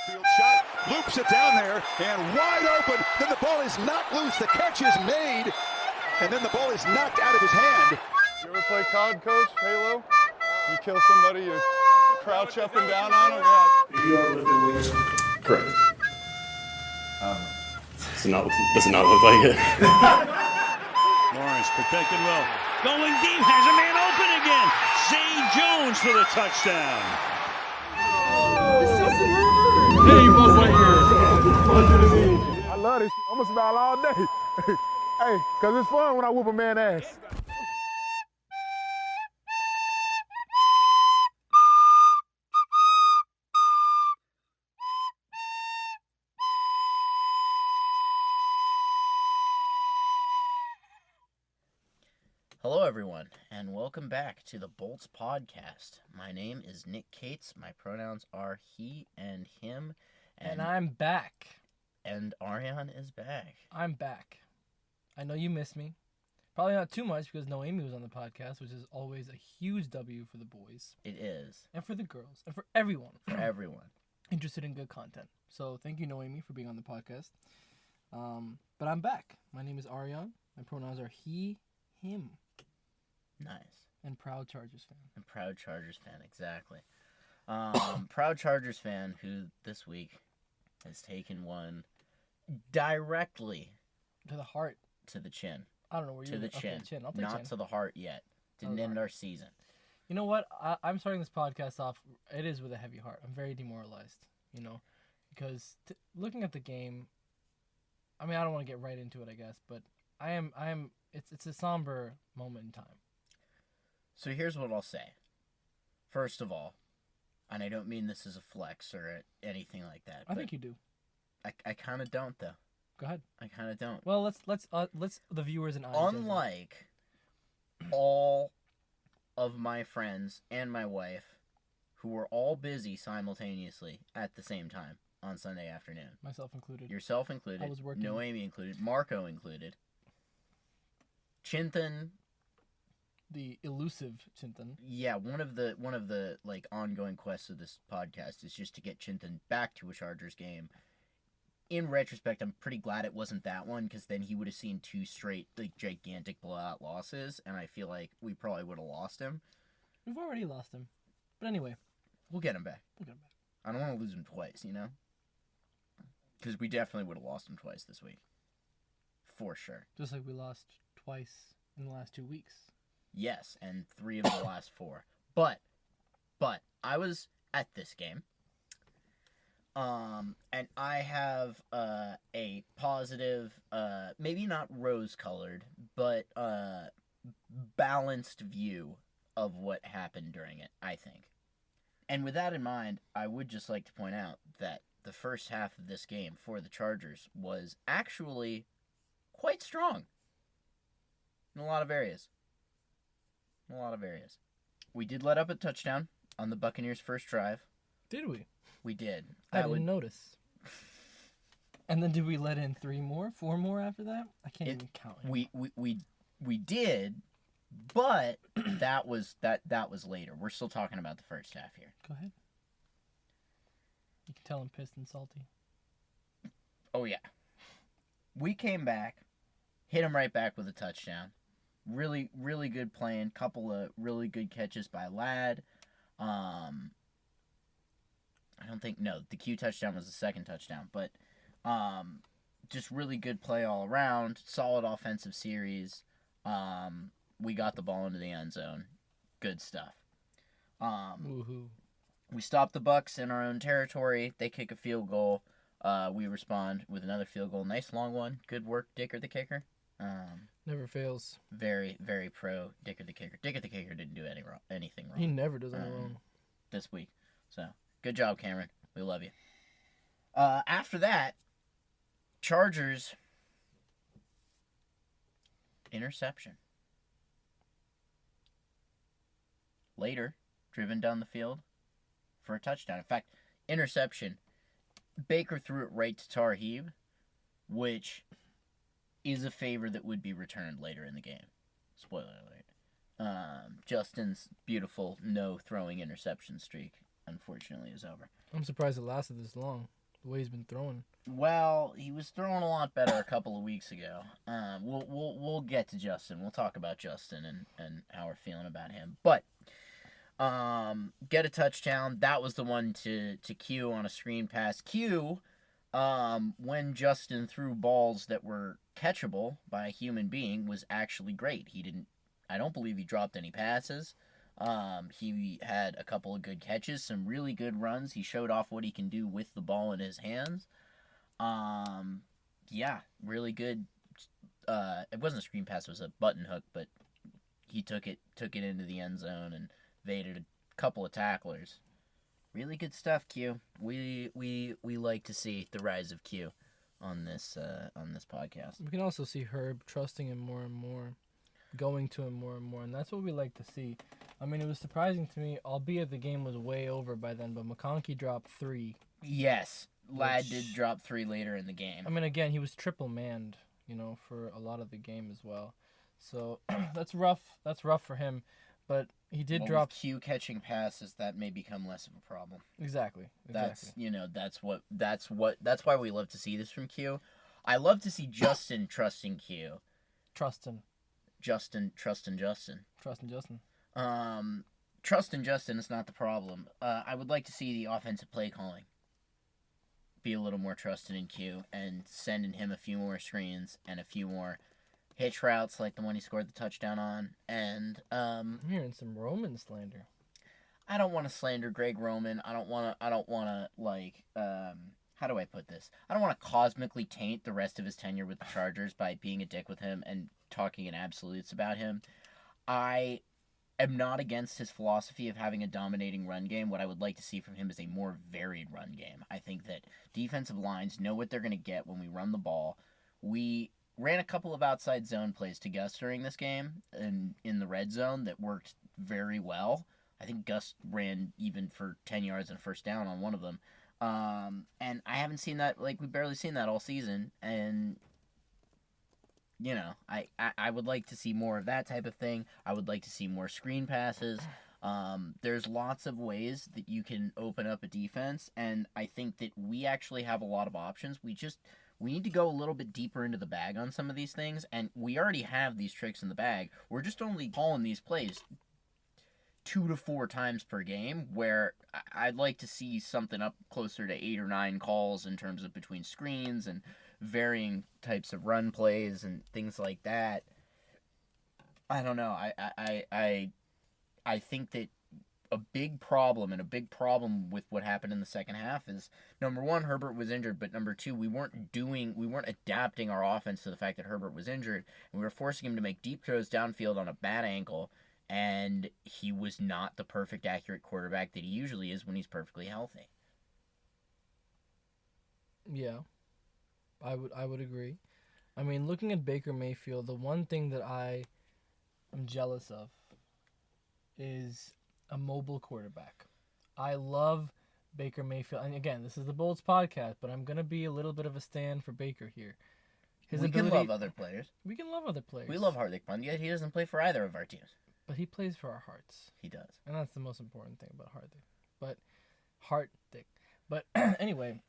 Field shot, loops it down there, and wide open. Then the ball is knocked loose. The catch is made, and then the ball is knocked out of his hand. You ever play COD, Coach? Halo? You kill somebody, you crouch up and down on them? Yeah. You are lifting weights? Correct. Does it not look like it? Lawrence protected well. Going deep, has a man open again. Zay Jones for the touchdown. Hey, Buzz Lightyear. I love this shit. I'm gonna smile all day. Hey, cause it's fun when I whoop a man's ass. Hello, everyone, and welcome back to the Bolts Podcast. My name is Nick Cates. My pronouns are he and him. And I'm back. And Aryaan is back. I'm back. I know you missed me. Probably not too much because Noemi was on the podcast, which is always a huge W for the boys. It is. And for the girls. And for everyone. For everyone. Interested in good content. So thank you, Noemi, for being on the podcast. But I'm back. My name is Aryaan. My pronouns are he, him. Nice. And proud Chargers fan. And proud Chargers fan, exactly. Proud Chargers fan who this week has taken one directly to the heart. To the chin. I don't know where you're to the chin. Okay, chin. I'll take Not chin. to the heart yet. Didn't end our season. You know what? I'm starting this podcast off. It is with a heavy heart. I'm very demoralized, because looking at the game, I mean, I don't want to get right into it, I guess, but I am. It's a somber moment in time. So here's what I'll say. First of all, and I don't mean this as a flex or anything like that. I think you do. I kind of don't, though. Go ahead. I kind of don't. Well, let's the viewers and I. Unlike all of my friends and my wife, who were all busy simultaneously at the same time on Sunday afternoon. Myself included. Yourself included. I was working. Noemi included. Marco included. Chintan. The elusive Chintan. Yeah, one of the like ongoing quests of this podcast is just to get Chintan back to a Chargers game. In retrospect, I'm pretty glad it wasn't that one, because then he would have seen two straight, like, gigantic blowout losses, and I feel like we probably would have lost him. We've already lost him. But anyway. We'll get him back. We'll get him back. I don't want to lose him twice, Because we definitely would have lost him twice this week. For sure. Just like we lost twice in the last 2 weeks. Yes, and 3 of the last 4. But, I was at this game. And I have a positive, maybe not rose-colored, but balanced view of what happened during it, I think. And with that in mind, I would just like to point out that the first half of this game for the Chargers was actually quite strong in a lot of areas. We did let up a touchdown on the Buccaneers' first drive. Did we? We did. I didn't notice. And then did we let in 3 more, 4 more after that? I can't even count anymore. We did, but that was later. We're still talking about the first half here. Go ahead. You can tell I'm pissed and salty. Oh yeah. We came back, hit him right back with a touchdown. Really, really good playing. Couple of really good catches by Ladd. The Q touchdown was the second touchdown, but just really good play all around. Solid offensive series. We got the ball into the end zone. Good stuff. Woohoo. We stopped the Bucs in our own territory. They kick a field goal. We respond with another field goal. Nice long one. Good work, Dicker the kicker. Never fails. Very, very pro Dicker the kicker. Dicker the kicker didn't do anything wrong. He never does anything wrong. This week. So, good job, Cameron. We love you. After that, Chargers interception. Later, driven down the field for a touchdown. In fact, interception. Baker threw it right to Tarheeb, which is a favor that would be returned later in the game. Spoiler alert. Justin's beautiful no-throwing interception streak, unfortunately, is over. I'm surprised it lasted this long. the way he's been throwing. Well, he was throwing a lot better a couple of weeks ago. We'll get to Justin. We'll talk about Justin and how we're feeling about him. But get a touchdown. That was the one to Q on a screen pass. Q, when Justin threw balls that were catchable by a human being, was actually great. I don't believe he dropped any passes. He had a couple of good catches, some really good runs. He showed off what he can do with the ball in his hands. Yeah, really good. It wasn't a screen pass; it was a button hook, but he took it into the end zone and evaded a couple of tacklers. Really good stuff, Q. We like to see the rise of Q on this podcast. We can also see Herb trusting him more and more, going to him more and more, and that's what we like to see. I mean, it was surprising to me, albeit the game was way over by then, but McConkey dropped 3. Yes, Ladd did drop 3 later in the game. I mean, again, he was triple manned, for a lot of the game as well. So that's rough. That's rough for him, but he did drop. With Q catching passes, that may become less of a problem. Exactly. That's why we love to see this from Q. I love to see Justin trusting Q. Trusting Justin. Justin. Trusting Justin is not the problem. I would like to see the offensive play calling be a little more trusted in Q and sending him a few more screens and a few more hitch routes like the one he scored the touchdown on. And I'm hearing some Roman slander. I don't want to slander Greg Roman. I don't want to how do I put this? I don't want to cosmically taint the rest of his tenure with the Chargers by being a dick with him and talking in absolutes about him. I am not against his philosophy of having a dominating run game. What I would like to see from him is a more varied run game. I think that defensive lines know what they're going to get when we run the ball. We ran a couple of outside zone plays to Gus during this game and in the red zone that worked very well. I think Gus ran even for 10 yards and a first down on one of them. And I haven't seen that, we've barely seen that all season. And, I would like to see more of that type of thing. I would like to see more screen passes. There's lots of ways that you can open up a defense, and I think that we actually have a lot of options. We need to go a little bit deeper into the bag on some of these things, and we already have these tricks in the bag. We're just only calling these plays 2 to 4 times per game, where I'd like to see something up closer to 8 or 9 calls in terms of between screens and varying types of run plays and things like that. I don't know. I think that a big problem with what happened in the second half is, number one, Herbert was injured, but number two, we weren't adapting our offense to the fact that Herbert was injured, and we were forcing him to make deep throws downfield on a bad ankle, and he was not the perfect, accurate quarterback that he usually is when he's perfectly healthy. Yeah, I would agree. I mean, looking at Baker Mayfield, the one thing that I am jealous of is a mobile quarterback. I love Baker Mayfield. And again, this is the Bolts podcast, but I'm going to be a little bit of a stand for Baker here. We can love other players. We can love other players. We love Hardik Fund, yet he doesn't play for either of our teams. But he plays for our hearts. He does. And that's the most important thing about Hardik. But anyway,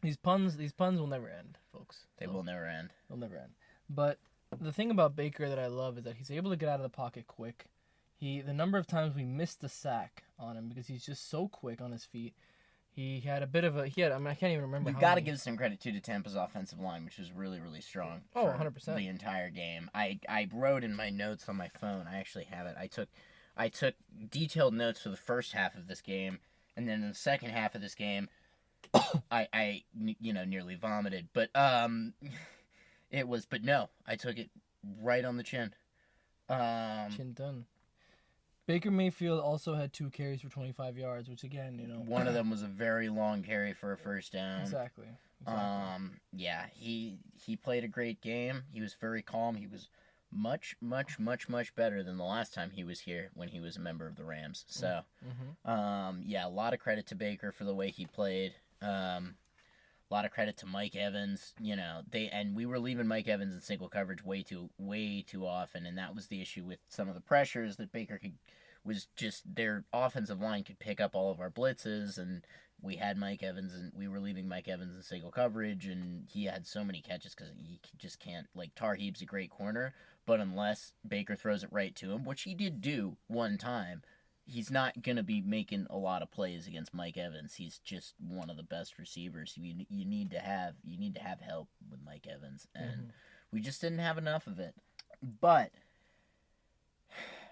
these puns will never end, folks. They will never end. They'll never end. But the thing about Baker that I love is that he's able to get out of the pocket quick. The number of times we missed the sack on him because he's just so quick on his feet. I can't even remember. You got to give some credit to Tampa's offensive line, which was really, really strong. Oh, 100%. The entire game. I wrote in my notes on my phone. I actually have it. I took detailed notes for the first half of this game, and then in the second half of this game, I nearly vomited. But I took it right on the chin. Chin done. Baker Mayfield also had 2 carries for 25 yards, which again, one of them was a very long carry for a first down. Exactly. Yeah, he played a great game. He was very calm. He was much, much, much, much better than the last time he was here when he was a member of the Rams. So, yeah, a lot of credit to Baker for the way he played. A lot of credit to Mike Evans. We were leaving Mike Evans in single coverage way too often, and that was the issue with some of the pressures that Baker their offensive line could pick up all of our blitzes and we had Mike Evans, and we were leaving Mike Evans in single coverage, and he had so many catches because he just can't. Like, Tarheeb's a great corner, but unless Baker throws it right to him, which he did do one time, he's not gonna be making a lot of plays against Mike Evans. He's just one of the best receivers. You need to have help with Mike Evans, and we just didn't have enough of it. But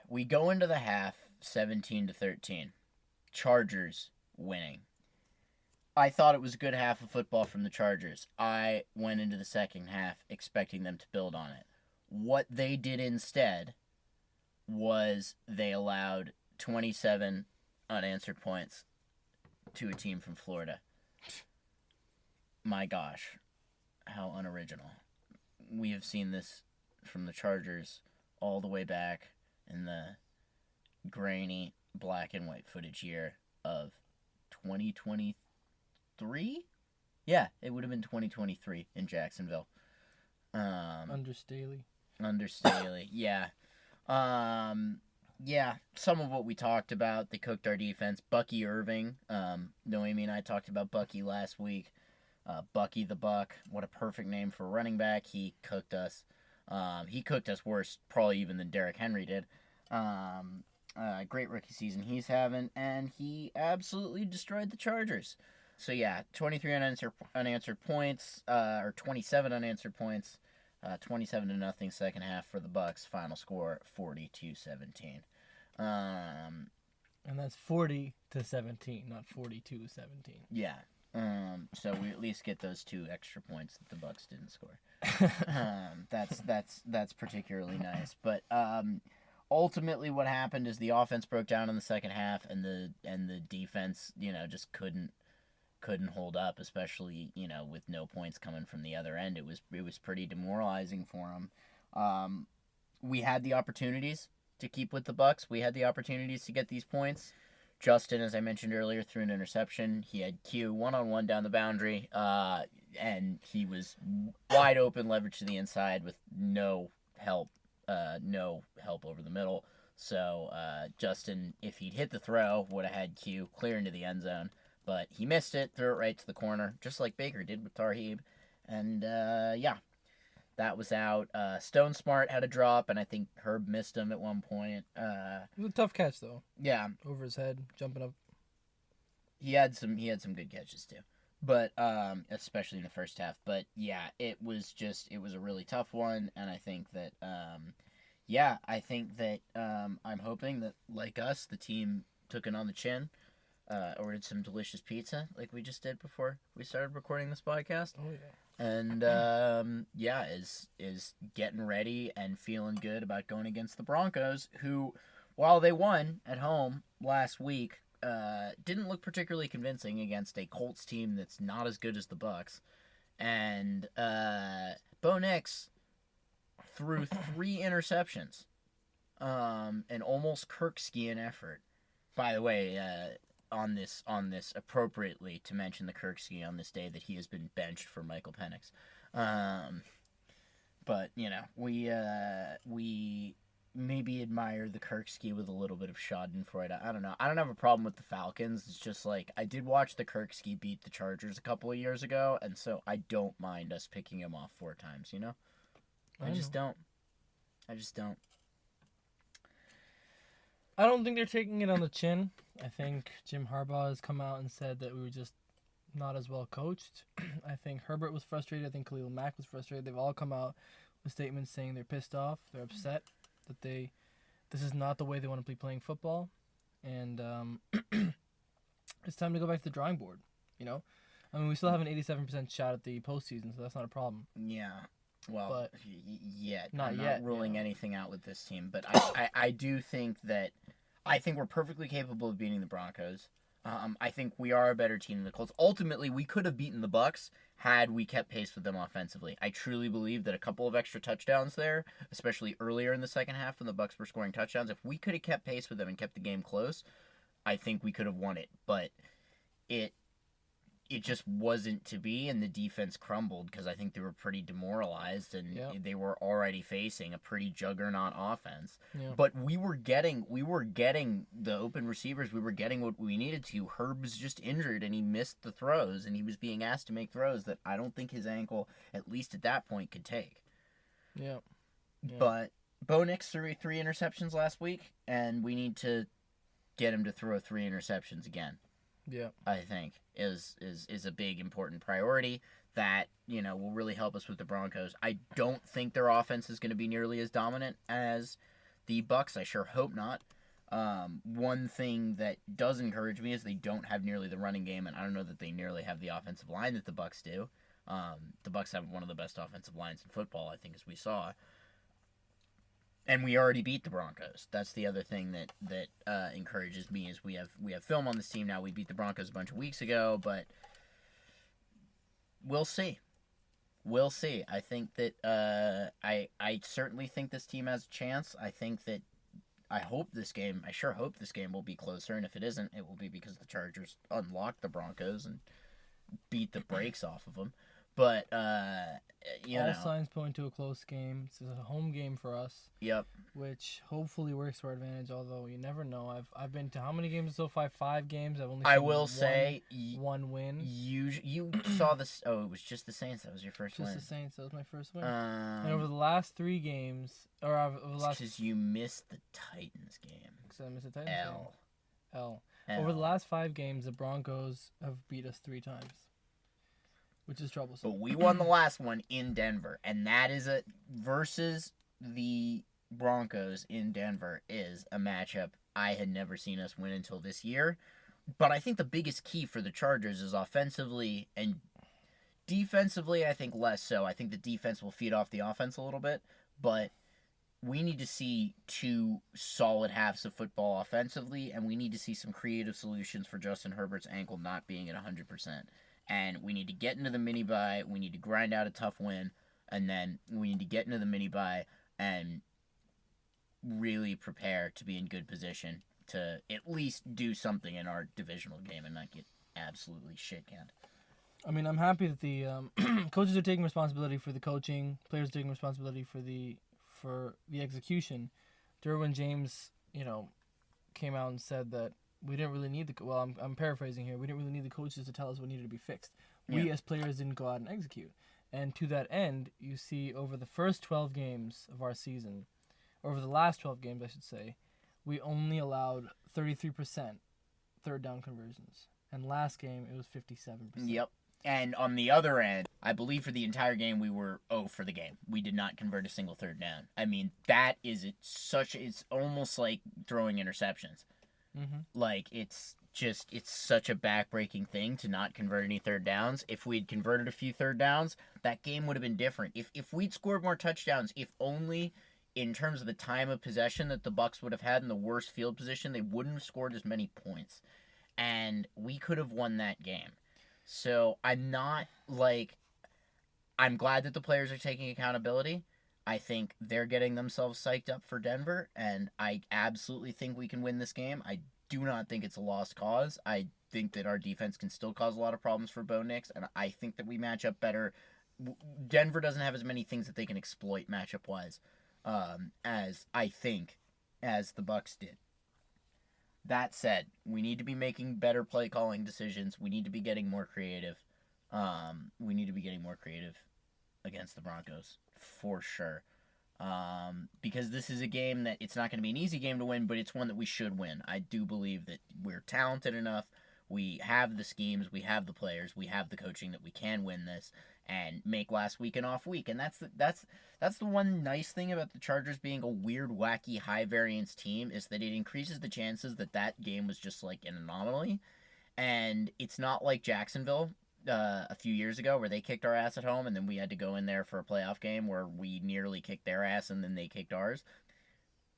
we go into the half 17-13. Chargers winning. I thought it was a good half of football from the Chargers. I went into the second half expecting them to build on it. What they did instead was they allowed 27 unanswered points to a team from Florida. My gosh, how unoriginal. We have seen this from the Chargers all the way back in the grainy black and white footage year of 2023? Yeah, it would have been 2023 in Jacksonville. Under Staley. Under Staley, yeah. Yeah, some of what we talked about, they cooked our defense. Bucky Irving, Noemi and I talked about Bucky last week. Bucky the Buck, what a perfect name for a running back. He cooked us. He cooked us worse, probably even than Derrick Henry did. Great rookie season he's having, and he absolutely destroyed the Chargers. So yeah, 23 unanswered points, or 27 unanswered points, 27-0 second half for the Bucs. Final score 42-17. And that's 40-17, not 42-17. Yeah. So we at least get those 2 extra points that the Bucs didn't score. That's particularly nice. But ultimately, what happened is the offense broke down in the second half, and the defense, just couldn't hold up, especially with no points coming from the other end. It was pretty demoralizing for them. We had the opportunities to keep with the Bucs. We had the opportunities to get these points. Justin, as I mentioned earlier, threw an interception. He had Q one-on-one down the boundary, and he was wide open, leverage to the inside with no help over the middle. So Justin, if he'd hit the throw, would have had Q clear into the end zone. But he missed it, threw it right to the corner, just like Baker did with Tarheeb. And, that was out. Stone Smartt had a drop, and I think Herb missed him at one point. It was a tough catch, though. Yeah. Over his head, jumping up. He had some good catches, too. But, especially in the first half. But, yeah, it was a really tough one, and I think that, I'm hoping that, like us, the team took it on the chin. Ordered some delicious pizza like we just did before we started recording this podcast. Oh yeah. And is getting ready and feeling good about going against the Broncos, who, while they won at home last week, didn't look particularly convincing against a Colts team that's not as good as the Bucs. And Bo Nix threw 3 interceptions. An almost Kirkskian effort. By the way, on this appropriately to mention the Kirksey on this day that he has been benched for Michael Penix. But we maybe admire the Kirksey with a little bit of Schadenfreude. I don't know. I don't have a problem with the Falcons. It's just like I did watch the Kirksey beat the Chargers a couple of years ago, and so I don't mind us picking him off 4 times. I just don't. I don't think they're taking it on the chin. I think Jim Harbaugh has come out and said that we were just not as well coached. I think Herbert was frustrated. I think Khalil Mack was frustrated. They've all come out with statements saying they're pissed off. They're upset that this is not the way they want to be playing football. And it's time to go back to the drawing board, I mean, we still have an 87% shot at the postseason, so that's not a problem. Yeah. Well, but I'm not ruling anything out with this team, but I do think that we're perfectly capable of beating the Broncos. I think we are a better team than the Colts. Ultimately, we could have beaten the Bucs had we kept pace with them offensively. I truly believe that a couple of extra touchdowns there, especially earlier in the second half when the Bucs were scoring touchdowns, if we could have kept pace with them and kept the game close, I think we could have won it. But it it just wasn't to be, and the defense crumbled because I think they were pretty demoralized, and they were already facing a pretty juggernaut offense. Yeah. But we were getting the open receivers. We were getting what we needed to. Herb was just injured, and he missed the throws, and he was being asked to make throws that I don't think his ankle, at least at that point, could take. Yeah. But Bo Nix threw 3 interceptions last week, and we need to get him to throw 3 interceptions again. Yeah. I think is a big important priority that, will really help us with the Broncos. I don't think their offense is going to be nearly as dominant as the Bucs. I sure hope not. One thing that does encourage me is they don't have nearly the running game, and I don't know that they nearly have the offensive line that the Bucs do. The Bucs have one of the best offensive lines in football, I think, as we saw. And we already beat the Broncos. That's the other thing that encourages me is we have film on this team now. We beat the Broncos a bunch of weeks ago, but we'll see. We'll see. I think that I certainly think this team has a chance. I sure hope this game will be closer, and if it isn't, it will be because the Chargers unlocked the Broncos and beat the brakes off of them. But, all signs point to a close game. It's a home game for us. Yep. Which hopefully works to our advantage, although you never know. I've been to how many games so far? 5 games. I've only seen one win. You saw this. Oh, it was just the Saints. That was your first win. Just the Saints. That was my first win. And over the last 3 games, because you missed the Titans game. Because I missed the Titans game. L. Over the last 5 games, the Broncos have beat us 3 times. Which is troublesome. But we won the last one in Denver, and that is versus the Broncos in Denver is a matchup I had never seen us win until this year. But I think the biggest key for the Chargers is offensively, and defensively I think less so. I think the defense will feed off the offense a little bit, but we need to see 2 solid halves of football offensively, and we need to see some creative solutions for Justin Herbert's ankle not being at 100%. And we need to get into the mini-bye. We need to grind out a tough win. And then we need to get into the mini-bye and really prepare to be in good position to at least do something in our divisional game and not get absolutely shit-canned. I mean, I'm happy that the coaches are taking responsibility for the coaching. Players are taking responsibility for the execution. Derwin James, came out and said that we didn't really need I'm paraphrasing here. We didn't really need the coaches to tell us what needed to be fixed. We as players didn't go out and execute. And to that end, you see over the first 12 games of our season, over the last 12 games, I should say, we only allowed 33% third down conversions. And last game, it was 57%. Yep. And on the other end, I believe for the entire game, we were 0 for the game. We did not convert a single third down. I mean, it's almost like throwing interceptions. Mm-hmm. Like, it's such a back-breaking thing to not convert any third downs. If we'd converted a few third downs, that game would have been different. If we'd scored more touchdowns, if only in terms of the time of possession that the Bucs would have had in the worst field position, they wouldn't have scored as many points. And we could have won that game. So I'm glad that the players are taking accountability. I think they're getting themselves psyched up for Denver, and I absolutely think we can win this game. I do not think it's a lost cause. I think that our defense can still cause a lot of problems for Bo Nix, and I think that we match up better. Denver doesn't have as many things that they can exploit matchup-wise as the Bucs did. That said, we need to be making better play-calling decisions. We need to be getting more creative. Against the Broncos, for sure. Because this is a game that it's not going to be an easy game to win, but it's one that we should win. I do believe that we're talented enough. We have the schemes, we have the players, we have the coaching that we can win this and make last week an off week. And that's the one nice thing about the Chargers being a weird, wacky, high variance team is that it increases the chances that game was just like an anomaly. And it's not like Jacksonville a few years ago where they kicked our ass at home and then we had to go in there for a playoff game where we nearly kicked their ass and then they kicked ours.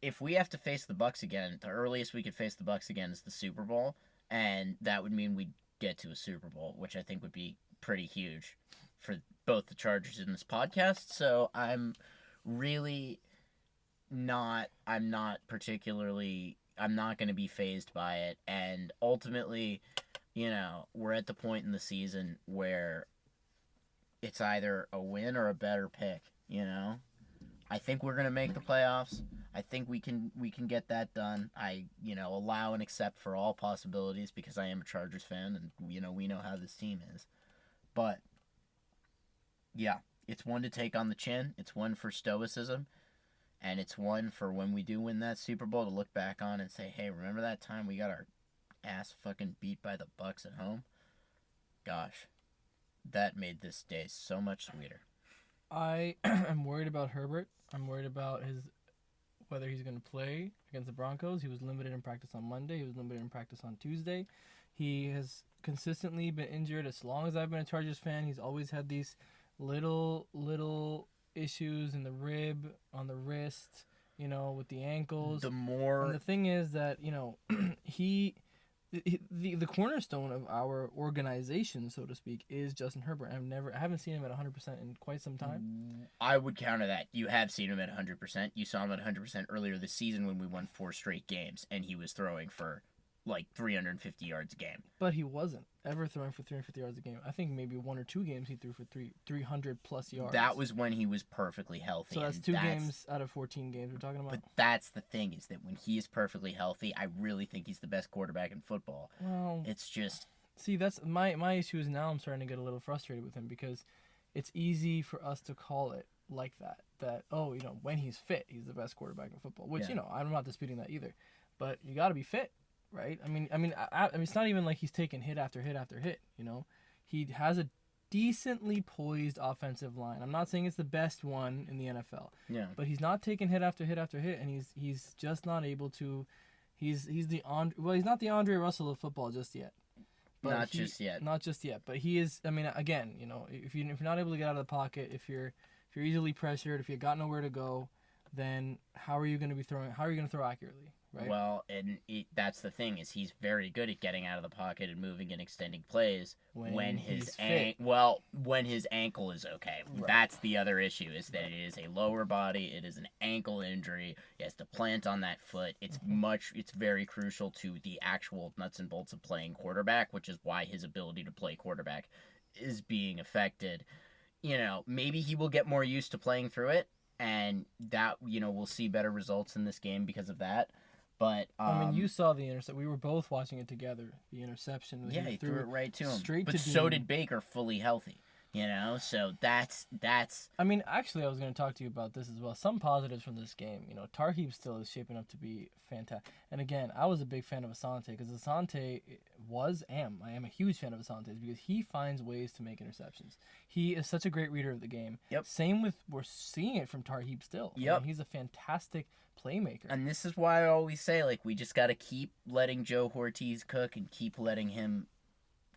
If we have to face the Bucs again, the earliest we could face the Bucs again is the Super Bowl, and that would mean we'd get to a Super Bowl, which I think would be pretty huge for both the Chargers and this podcast. So I'm not going to be fazed by it, and ultimately, we're at the point in the season where it's either a win or a better pick, I think we're going to make the playoffs. I think we can get that done. I, allow and accept for all possibilities because I am a Chargers fan and, we know how this team is. But, yeah, it's one to take on the chin. It's one for stoicism. And it's one for when we do win that Super Bowl to look back on and say, hey, remember that time we got our ass fucking beat by the Bucs at home? Gosh, that made this day so much sweeter. I am worried about Herbert. I'm worried about whether he's going to play against the Broncos. He was limited in practice on Monday. He was limited in practice on Tuesday. He has consistently been injured as long as I've been a Chargers fan. He's always had these little issues in the rib, on the wrist, with the ankles. And the thing is that, the cornerstone of our organization, so to speak, is Justin Herbert. I haven't seen him at 100% in quite some time. I would counter that. You have seen him at 100%. You saw him at 100% earlier this season when we won 4 straight games, and he was throwing for 350 yards a game. But he wasn't ever throwing for 350 yards a game. I think maybe 1 or 2 games he threw for 300 plus yards. That was when he was perfectly healthy. So that's 2 games out of 14 games we're talking about. But that's the thing, is that when he is perfectly healthy, I really think he's the best quarterback in football. Well, it's just... See, that's my issue is now I'm starting to get a little frustrated with him because it's easy for us to call it like that. That, when he's fit, he's the best quarterback in football. Which, I'm not disputing that either. But you got to be fit. Right? I mean, it's not even like he's taking hit after hit after hit, He has a decently poised offensive line. I'm not saying it's the best one in the NFL. Yeah. But he's not taking hit after hit after hit, and he's just not able to. He's not the Andre Russell of football just yet. But not just yet. But he is. I mean, again, if you're not able to get out of the pocket, if you're easily pressured, if you got nowhere to go, then how are you going to be throwing? How are you going to throw accurately? Right. Well, and that's the thing, is he's very good at getting out of the pocket and moving and extending plays when his ankle is okay. Right. That's the other issue, is that it is a lower body, it is an ankle injury. He has to plant on that foot. It's very crucial to the actual nuts and bolts of playing quarterback, which is why his ability to play quarterback is being affected. Maybe he will get more used to playing through it, and that, we'll see better results in this game because of that. But you saw the interception. We were both watching it together. The interception. Yeah, he threw it right to him. Straight but to so Dean. did Baker, fully healthy. So that's. I mean, actually, I was going to talk to you about this as well. Some positives from this game. Tarheeb still is shaping up to be fantastic. And again, I was a big fan of Asante because Asante I am a huge fan of Asante's because he finds ways to make interceptions. He is such a great reader of the game. Yep. Same with, we're seeing it from Tarheeb still. Yep. He's a fantastic playmaker. And this is why I always say, we just got to keep letting Joe Ortiz cook and keep letting him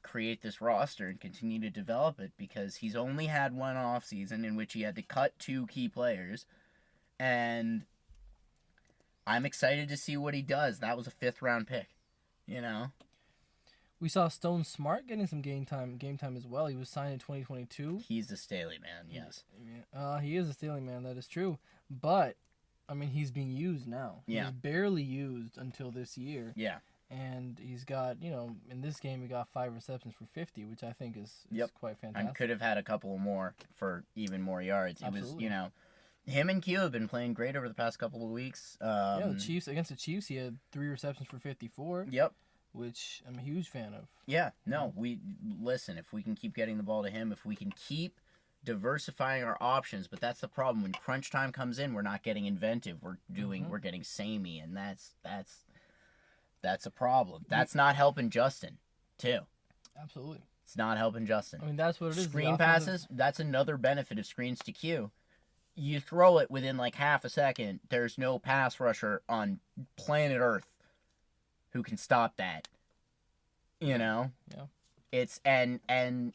create this roster and continue to develop it, because he's only had one off season in which he had to cut 2 key players, and I'm excited to see what he does. That was a 5th round pick, We saw Stone Smartt getting some game time as well. He was signed in 2022. He's a Staley man, yes. He is a Staley man, that is true. But he's being used now. Yeah. He was barely used until this year. Yeah. And he's got, in this game, he got 5 receptions for 50, which I think is quite fantastic. And could have had a couple more for even more yards. Absolutely. It was, him and Q have been playing great over the past couple of weeks. The Chiefs, against the Chiefs, he had 3 receptions for 54. Yep. Which I'm a huge fan of. Yeah, no, listen, if we can keep getting the ball to him, if we can keep diversifying our options, but that's the problem. When crunch time comes in, we're not getting inventive. We're getting samey, and that's a problem. That's not helping Justin, too. Absolutely. It's not helping Justin. That's what it is. Screen passes, that's another benefit of screens to Q. You throw it within half a second, there's no pass rusher on planet Earth who can stop that. Yeah. It's and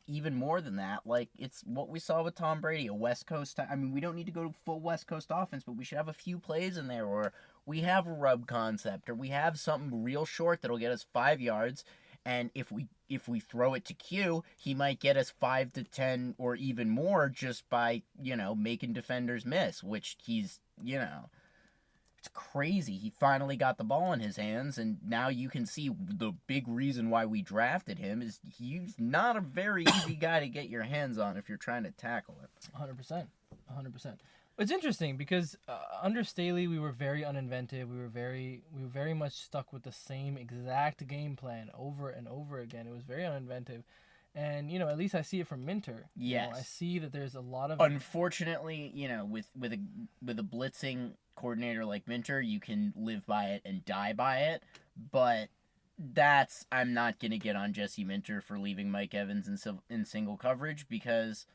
even more than that, it's what we saw with Tom Brady, a West Coast. We don't need to go to full West Coast offense, but we should have a few plays in there where we have a rub concept or we have something real short that'll get us 5 yards, and if we throw it to Q, he might get us 5 to 10 or even more just by making defenders miss, which he's It's crazy. He finally got the ball in his hands, and now you can see the big reason why we drafted him is he's not a very easy guy to get your hands on if you're trying to tackle him. 100%. 100%. It's interesting because under Staley we were very uninventive. We were very much stuck with the same exact game plan over and over again. It was very uninventive. And, at least I see it from Minter. Yes. I see that there's a lot of... Unfortunately, with a blitzing coordinator like Minter, you can live by it and die by it. But I'm not going to get on Jesse Minter for leaving Mike Evans in single coverage because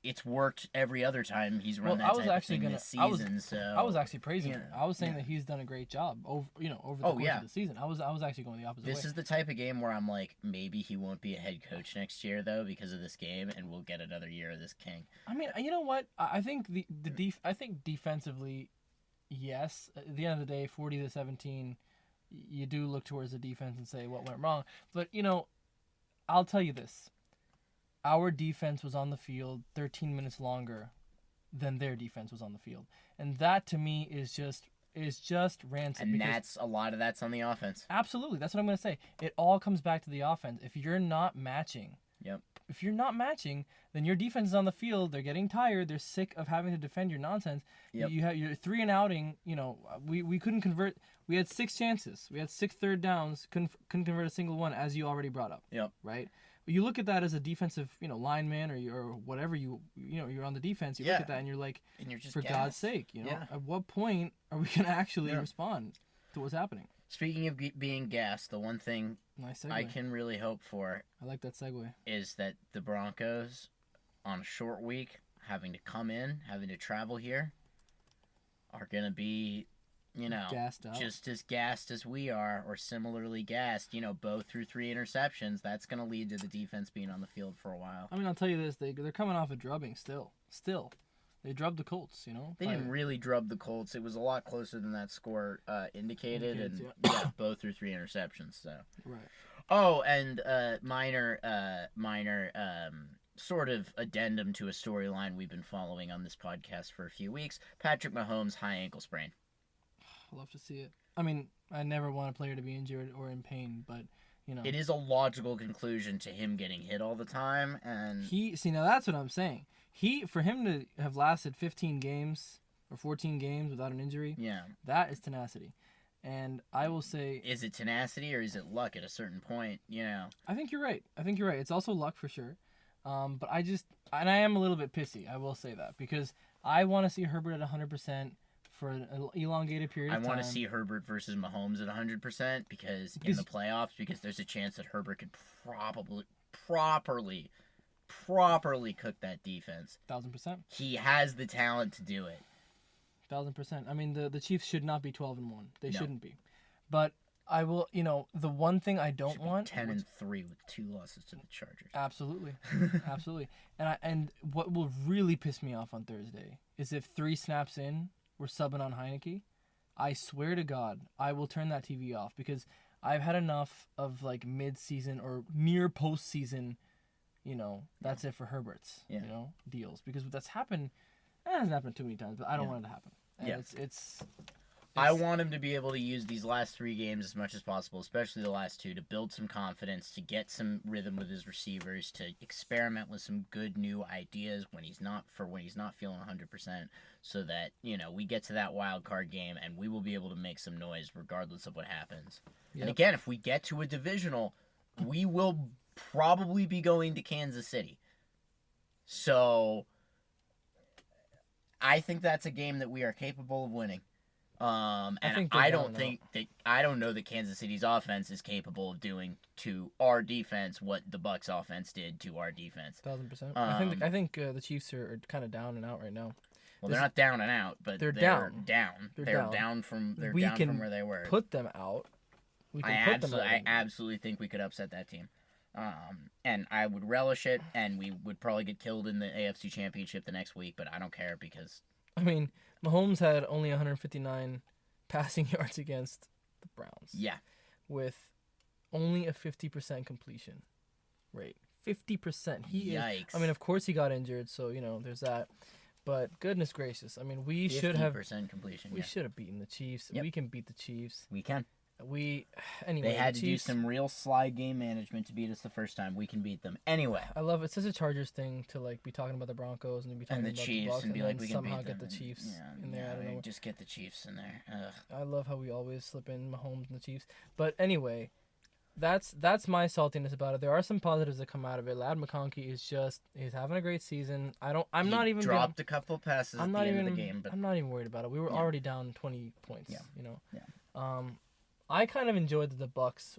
it's worked every other time he's run that type of thing this season. I was actually praising him. I was saying that he's done a great job over the course of the season. I was actually going the opposite way. This is the type of game where I'm like, maybe he won't be a head coach next year though because of this game, and we'll get another year of this king. I mean, you know what? I think I think defensively, yes. At the end of the day, 40-17, you do look towards the defense and say what went wrong. But I'll tell you this. Our defense was on the field 13 minutes longer than their defense was on the field. And that to me is just rancid. And a lot of that's on the offense. Absolutely. That's what I'm going to say. It all comes back to the offense. If you're not matching, then your defense is on the field. They're getting tired. They're sick of having to defend your nonsense. Yep. You have your 3 and outing. We couldn't convert. We had 6 chances. We had 6 third downs. Couldn't convert a single one, as you already brought up. Yep. Right. You look at that as a defensive, lineman or whatever you're on the defense. You look at that and you're like, and you're just for gassed. God's sake, at what point are we gonna actually respond to what's happening? Speaking of being gassed, the one thing I can really hope for, I like that segue, is that the Broncos, on a short week, having to come in, having to travel here, are gonna be, gassed out. just as gassed as we are, or similarly gassed. Both through 3 interceptions. That's going to lead to the defense being on the field for a while. I mean, I'll tell you this: they're coming off a drubbing still. They drubbed the Colts. They didn't really drub the Colts. It was a lot closer than that score indicated, both through 3 interceptions. So right. Oh, and minor sort of addendum to a storyline we've been following on this podcast for a few weeks. Patrick Mahomes' high ankle sprain. I love to see it. I mean, I never want a player to be injured or in pain, but it is a logical conclusion to him getting hit all the time, and now that's what I'm saying. For him to have lasted 15 games or 14 games without an injury, that is tenacity. And I will say, is it tenacity or is it luck at a certain point? I think you're right. It's also luck for sure. But I am a little bit pissy. I will say that because I want to see Herbert at 100%. For an elongated period of time. I want to see Herbert versus Mahomes at 100% because in the playoffs, because there's a chance that Herbert could properly cook that defense. 1,000%. He has the talent to do it. 1,000%. I mean, the Chiefs should not be 12-1. They shouldn't be. But I will, the one thing I don't want 10-3 with 2 losses to the Chargers. Absolutely. Absolutely. And what will really piss me off on Thursday is if 3 snaps in, we're subbing on Heineke, I swear to God, I will turn that TV off because I've had enough of mid-season or near postseason, that's it for Herbert's, deals. Because that's happened, it hasn't happened too many times, but I don't want it to happen. And it's I want him to be able to use these last 3 games as much as possible, especially the last 2, to build some confidence, to get some rhythm with his receivers, to experiment with some good new ideas when he's not feeling 100%, so that, we get to that wild card game and we will be able to make some noise regardless of what happens. Yep. And again, if we get to a divisional, we will probably be going to Kansas City. So I think that's a game that we are capable of winning. And I don't know that Kansas City's offense is capable of doing to our defense what the Bucs offense did to our defense. 1,000%. I think the Chiefs are kind of down and out right now. Well, they're not down and out, but they're down. They're down from where they were. Put them out. I absolutely think we could upset that team. And I would relish it, and we would probably get killed in the AFC Championship the next week, but I don't care because I mean, Mahomes had only 159 passing yards against the Browns. Yeah. With only a 50% completion rate. 50%. Yikes. I mean, of course he got injured, so, there's that. But goodness gracious, I mean, we should have 50% completion. we should have beaten the Chiefs. Yep. We can beat the Chiefs. We can. Anyway. They had the to Chiefs, do some real sly game management to beat us the first time. We can beat them anyway. I love it. It's such a Chargers thing to like be talking about the Broncos and be talking And the about Chiefs the Bucs and be then like, we can somehow beat get them. the Chiefs in Yeah, there. I don't know. just get the Chiefs in there. Ugh. I love how we always slip in Mahomes and the Chiefs. But anyway, that's my saltiness about it. There are some positives that come out of it. Lad McConkey he's having a great season. I'm not even dropped a couple passes at the end of the game, but I'm not even worried about it. We were already down 20 points. Yeah. You know. Yeah. I kind of enjoyed that the Bucs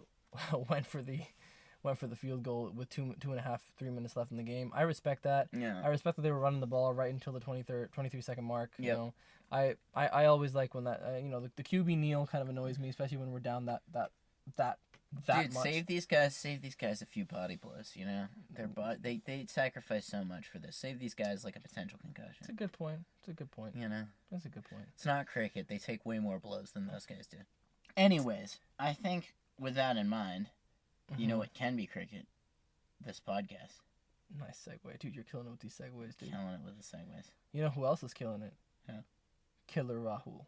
went for the field goal with 2.5, 3 minutes left in the game. I respect that. Yeah. I respect that they were running the ball right until the 23-second mark. You Yep. know, I always like when that the QB kneel kind of annoys me, especially when we're down that Dude, much. save these guys a few body blows. You know, they sacrifice so much for this. Save these guys like a potential concussion. It's a good point. You know, That's a good point. it's not cricket. They take way more blows than those guys do. Anyways, I think with that in mind, you know what can be cricket? This podcast. Nice segue, dude. You're killing it with these segues, dude. Killing it with the segues. You know who else is killing it? Yeah. Killer Rahul.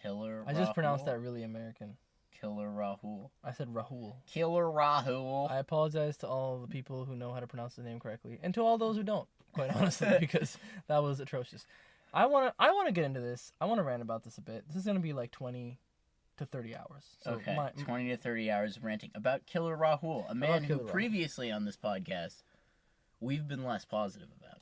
Killer. I just pronounced Rahul? that really American. Killer Rahul. I said Rahul. Killer Rahul. I apologize to all the people who know how to pronounce his name correctly, and to all those who don't, quite honestly, because that was atrocious. I wanna get into this. I wanna rant about this a bit. This is gonna be like 20 to 30 hours. So Okay, 20 to 30 hours of ranting about Killer Rahul, a man who Killer Rahul. previously on this podcast we've been less positive about.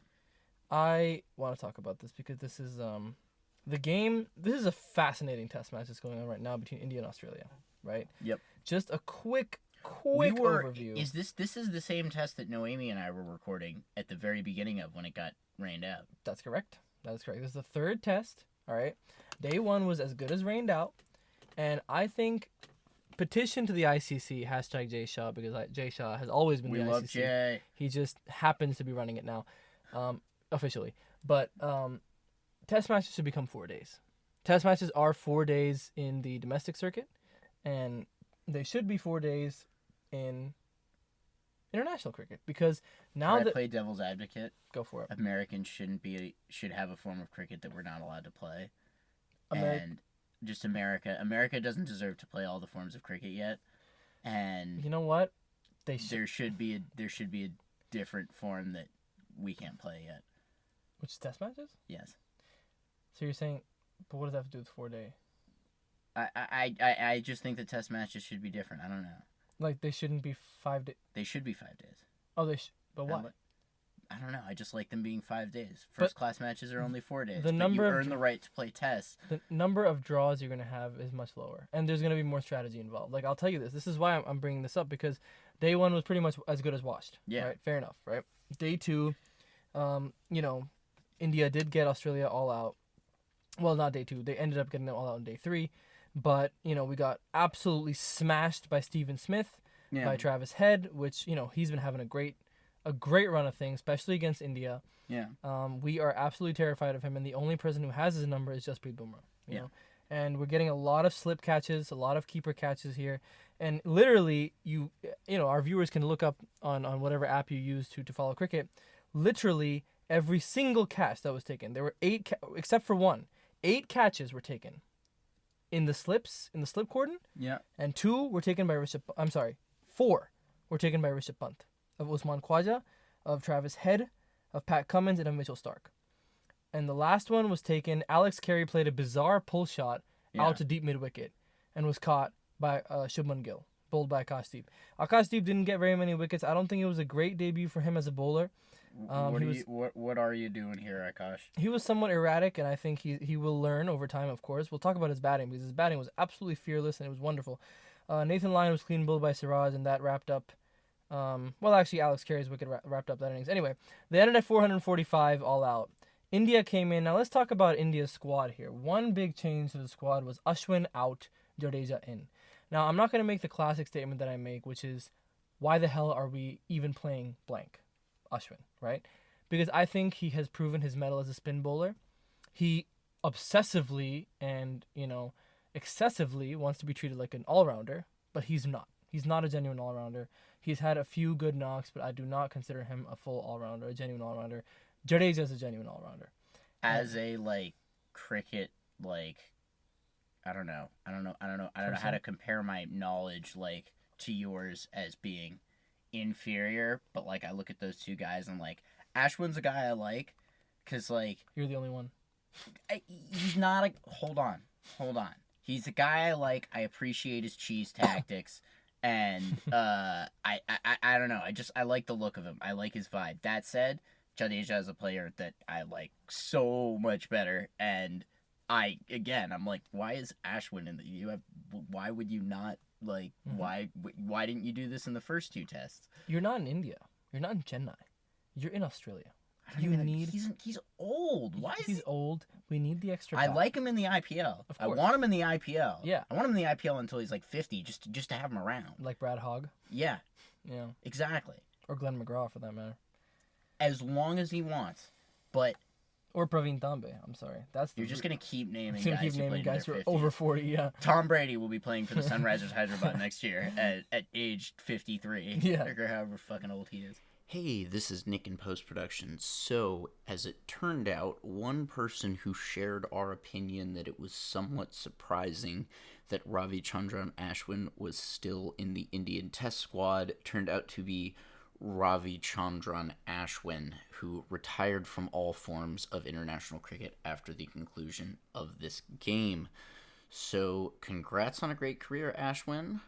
I want to talk about this because this is the game. This is a fascinating test match that's going on right now between India and Australia, right? Yep. Just a quick overview. Is this is the same test that Noemi and I were recording at the very beginning of when it got rained out? That's correct. That is correct. This is the third test. All right. Day one was as good as rained out, and I think petition to the ICC hashtag Jay Shaw because Jay Shaw has always been We the love ICC. Jay. He just happens to be running it now, officially. But test matches should become 4 days. Test matches are 4 days in the domestic circuit, and they should be 4 days in international cricket because now Can I that play devil's advocate? go for it. Americans should have a form of cricket that we're not allowed to play. Ameri- And just America doesn't deserve to play all the forms of cricket yet. And You know what? They should. there should be a different form that we can't play yet. Which is test matches? Yes. So you're saying, but what does that have to do with 4 day? I just think the test matches should be different. I don't know. Like they shouldn't be 5 days. They should be 5 days. Oh, but why? I don't know. I just like them being 5 days. First class matches are only 4 days. the but number you of earn the right to play tests. The number of draws you're going to have is much lower. And there's going to be more strategy involved. Like, I'll tell you this. This is why I'm bringing this up, because day one was pretty much as good as washed. Yeah. Right? Fair enough, right? Day two, India did get Australia all out. Well, not day two. They ended up getting them all out in day three. But, we got absolutely smashed by Stephen Smith, by Travis Head, which, he's been having a great run of things, especially against India. Yeah. We are absolutely terrified of him, and the only person who has his number is Jasprit Bumrah. You know? And we're getting a lot of slip catches, a lot of keeper catches here, and literally, our viewers can look up on whatever app you use to follow cricket. Literally, every single catch that was taken, there were 8, except for one, 8 catches were taken in the slip cordon. Yeah. And 2 were taken by 4 were taken by Rishabh Pant, of Usman Khwaja, of Travis Head, of Pat Cummins, and of Mitchell Stark. And the last one was taken. Alex Carey played a bizarre pull shot out to deep mid wicket and was caught by Shubman Gill, bowled by Akashdeep. Akashdeep didn't get very many wickets. I don't think it was a great debut for him as a bowler. What are you doing here, Akash? He was somewhat erratic, and I think he will learn over time, of course. We'll talk about his batting, because his batting was absolutely fearless, and it was wonderful. Nathan Lyon was clean bowled by Siraj, and that wrapped up... Alex Carey's wicket wrapped up that innings. Anyway, they ended at 445 all out. India came in. Now let's talk about India's squad here. One big change to the squad was Ashwin out, Jadeja in. Now, I'm not going to make the classic statement that I make, which is, why the hell are we even playing blank Ashwin, right? Because I think he has proven his mettle as a spin bowler. He obsessively and, excessively wants to be treated like an all-rounder, but he's not. He's not a genuine all-rounder. He's had a few good knocks, but I do not consider him a full all-rounder, a genuine all-rounder. Jadeja's a genuine all-rounder. As a cricket I don't know how to compare my knowledge to yours as being inferior, but I look at those two guys and Ashwin's a guy I like because You're the only one. He's not a hold on. He's a guy I like. I appreciate his cheese tactics, and I don't know. I like the look of him. I like his vibe. That said, Jadeja is a player that I like so much better, and I'm like, why is Ashwin in the? Why would you not Why didn't you do this in the first two tests? You're not in India. You're not in Chennai. You're in Australia. He's old. Why is he's old? We need the extra. I like him in the IPL. Of course. I want him in the IPL. Yeah. I want him in the IPL until he's 50, just to have him around. Like Brad Hogg. Yeah. Yeah. Exactly. Or Glenn McGraw, for that matter. As long as he wants, but. Or Praveen Tambe. I'm sorry. You're just gonna keep naming guys who are 50s. over 40. Yeah. Tom Brady will be playing for the Sunrisers Hyderabad next year at age 53. Yeah. Or however fucking old he is. Hey, this is Nick in post-production. So, as it turned out, one person who shared our opinion that it was somewhat surprising that Ravichandran Ashwin was still in the Indian Test squad turned out to be Ravichandran Ashwin, who retired from all forms of international cricket after the conclusion of this game. So, congrats on a great career, Ashwin.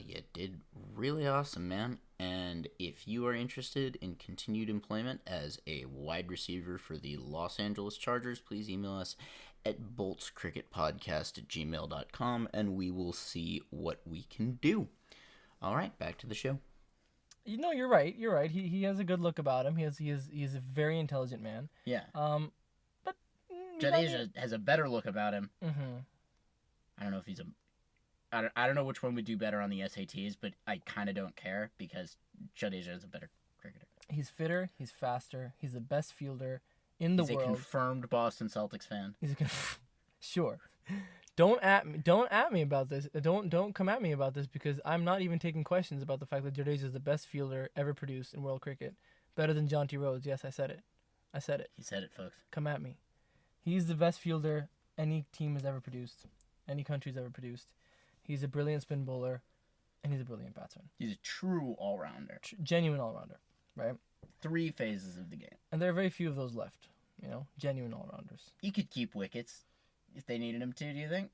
You did really awesome, man. And if you are interested in continued employment as a wide receiver for the Los Angeles Chargers, please email us at boltscricketpodcast@gmail.com, and we will see what we can do. All right, back to the show. You know, you're right. You're right. He has a good look about him. He is a very intelligent man. Yeah. But Jadeja has a better look about him. Mm-hmm. I don't know if he's I don't know which one would do better on the SATs, but I kind of don't care because Jadeja is a better cricketer. He's fitter. He's faster. He's the best fielder in the world. He's a confirmed Boston Celtics fan. Sure. Don't at me about this. Don't come at me about this because I'm not even taking questions about the fact that Jadeja is the best fielder ever produced in world cricket. Better than John T. Rhodes. Yes, I said it. He said it, folks. Come at me. He's the best fielder any team has ever produced. Any country's ever produced. He's a brilliant spin bowler, and he's a brilliant batsman. He's a true all-rounder. Genuine all-rounder, right? 3 phases of the game. And there are very few of those left, genuine all-rounders. He could keep wickets if they needed him to, do you think?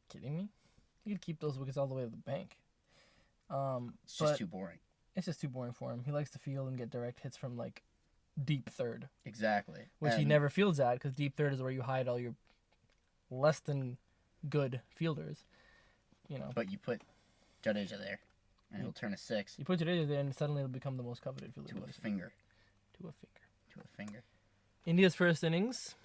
Kidding me? He could keep those wickets all the way to the bank. It's just too boring. It's just too boring for him. He likes to field and get direct hits from, deep third. Exactly. Which he never fields at, because deep third is where you hide all your less than good fielders. But you put Jadeja there, and he'll turn a 6. You put Jadeja there, and suddenly it'll become the most coveted fielder. To a finger. To India's first innings.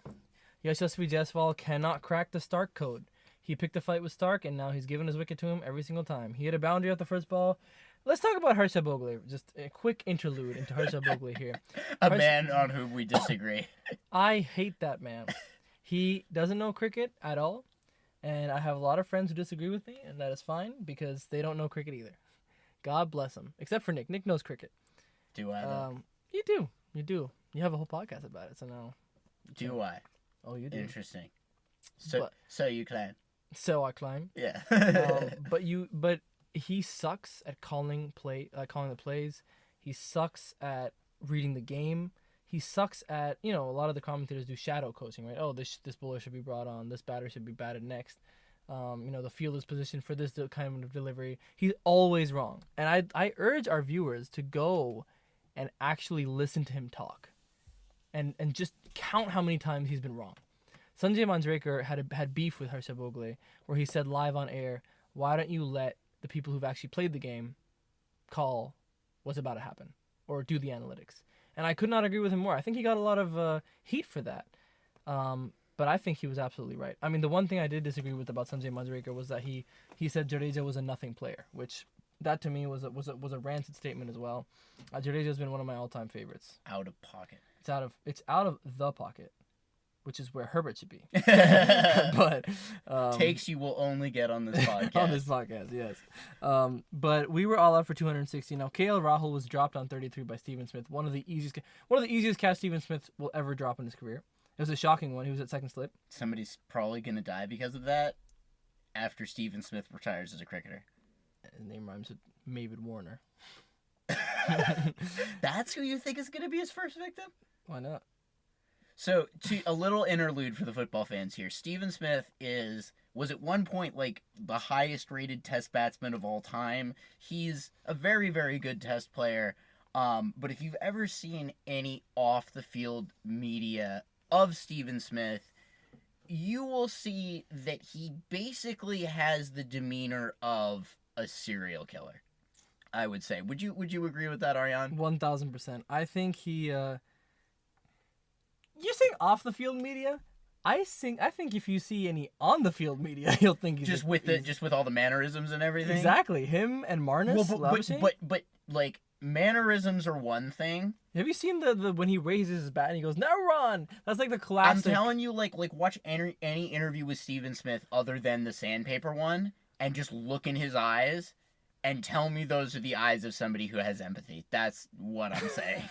Yashasvi Jaiswal cannot crack the Stark code. He picked a fight with Stark, and now he's given his wicket to him every single time. He hit a boundary off the first ball. Let's talk about Harsha Bhogle. Just a quick interlude into Harsha Bhogle here. Man on whom we disagree. I hate that man. He doesn't know cricket at all. And I have a lot of friends who disagree with me, and that is fine because they don't know cricket either. God bless them. Except for Nick. Nick knows cricket. Do I? You do. You do. You have a whole podcast about it, so now. Do I? Oh, you do. Interesting. So you climb. So I climb. Yeah. But he sucks at calling the plays. He sucks at reading the game. He sucks at, a lot of the commentators do shadow coaching, right? Oh, this bowler should be brought on. This batter should be batted next. The fielder's position for this kind of delivery. He's always wrong. And I urge our viewers to go and actually listen to him talk. And just count how many times he's been wrong. Sanjay Manjrekar had beef with Harsha Bhogle where he said live on air, why don't you let the people who've actually played the game call what's about to happen or do the analytics? And I could not agree with him more. I think he got a lot of heat for that. But I think he was absolutely right. I mean, the one thing I did disagree with about Sanjay Manjrekar was that he said Jadeja was a nothing player, which that to me was a rancid statement as well. Jadeja has been one of my all-time favorites. Out of pocket. It's out of the pocket. which is where Herbert should be. But takes you will only get on this podcast. on this podcast, yes. But we were all out for 260. Now, KL Rahul was dropped on 33 by Stephen Smith. One of the easiest catch Stephen Smith will ever drop in his career. It was a shocking one. He was at second slip. Somebody's probably gonna die because of that after Stephen Smith retires as a cricketer. His name rhymes with Mavid Warner. That's who you think is gonna be his first victim? Why not? So, a little interlude for the football fans here. Stephen Smith was at one point like the highest rated test batsman of all time. He's a very, very good test player. But if you've ever seen any off the field media of Stephen Smith, you will see that he basically has the demeanor of a serial killer, I would say. Would you agree with that, Aryaan? 1000%. I think he you're saying off the field media? I think if you see any on the field media, you'll think he's just with all the mannerisms and everything. Exactly, him and Marnus. Well, but like mannerisms are one thing. Have you seen the when he raises his bat and he goes now run? That's like the classic. I'm telling you, like watch any interview with Stephen Smith other than the sandpaper one, and just look in his eyes. And tell me those are the eyes of somebody who has empathy. That's what I'm saying.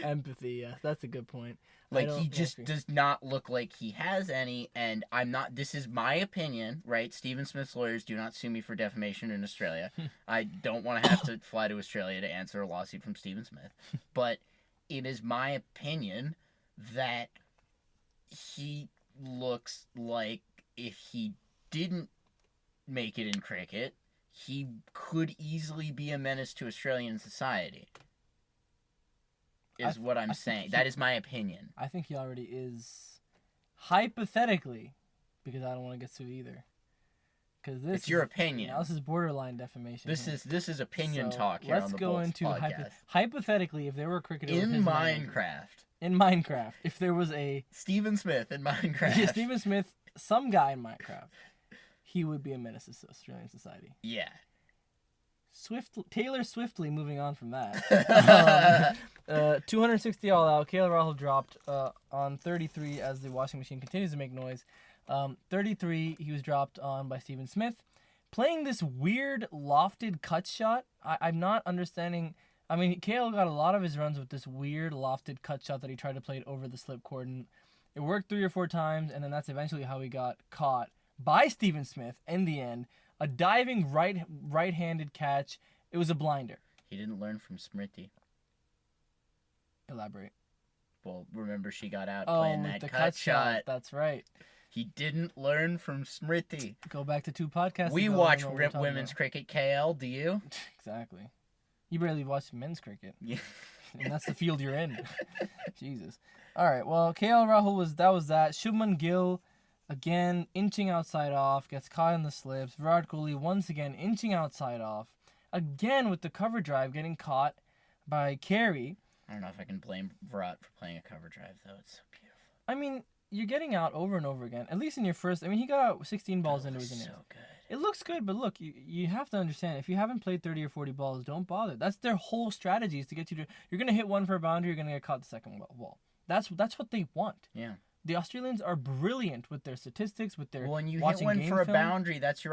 Empathy, yeah. That's a good point. Like, he just does not look like he has any, and I'm not... This is my opinion, right? Stephen Smith's lawyers do not sue me for defamation in Australia. I don't want to have to fly to Australia to answer a lawsuit from Stephen Smith. But it is my opinion that he looks like if he didn't make it in cricket... he could easily be a menace to Australian society, is what I'm saying. That is my opinion. I think he already is, hypothetically, because I don't want to get sued either. Because it's your opinion. This is borderline defamation. This is opinion talk here on the Bucs podcast. Hypothetically, if there were a cricketer in Minecraft. In Minecraft, if there was a Stephen Smith in Minecraft. Yeah, Stephen Smith, some guy in Minecraft. He would be a menace to Australian society. Yeah. Taylor swiftly moving on from that. 260 all out. KL Rahul dropped on 33 as the washing machine continues to make noise. 33, he was dropped on by Stephen Smith. Playing this weird lofted cut shot. I'm not understanding. I mean, KL got a lot of his runs with this weird lofted cut shot that he tried to play it over the slip cord. And it worked 3 or 4 times, and then that's eventually how he got caught by Stephen Smith in the end. A diving right-handed catch. It was a blinder. He didn't learn from Smriti. Elaborate. Well, remember she got out playing that cut shot. That's right. He didn't learn from Smriti. Go back to 2 podcasts. We watch women's cricket, KL. Do you? Exactly. You barely watch men's cricket. Yeah. And that's the field you're in. Jesus. All right. Well, KL Rahul was that. Shubman Gill, again, inching outside off, gets caught in the slips. Virat Kohli once again inching outside off. Again with the cover drive getting caught by Carey. I don't know if I can blame Virat for playing a cover drive, though. It's so beautiful. I mean, you're getting out over and over again. At least in your first... I mean, he got out 16 balls into his innings. So good. It looks good, but look, you have to understand, if you haven't played 30 or 40 balls, don't bother. That's their whole strategy, is to get you to... You're going to hit one for a boundary, you're going to get caught the second ball. That's what they want. Yeah. The Australians are brilliant with their statistics, with their when you hit watching one game for a film. boundary, that's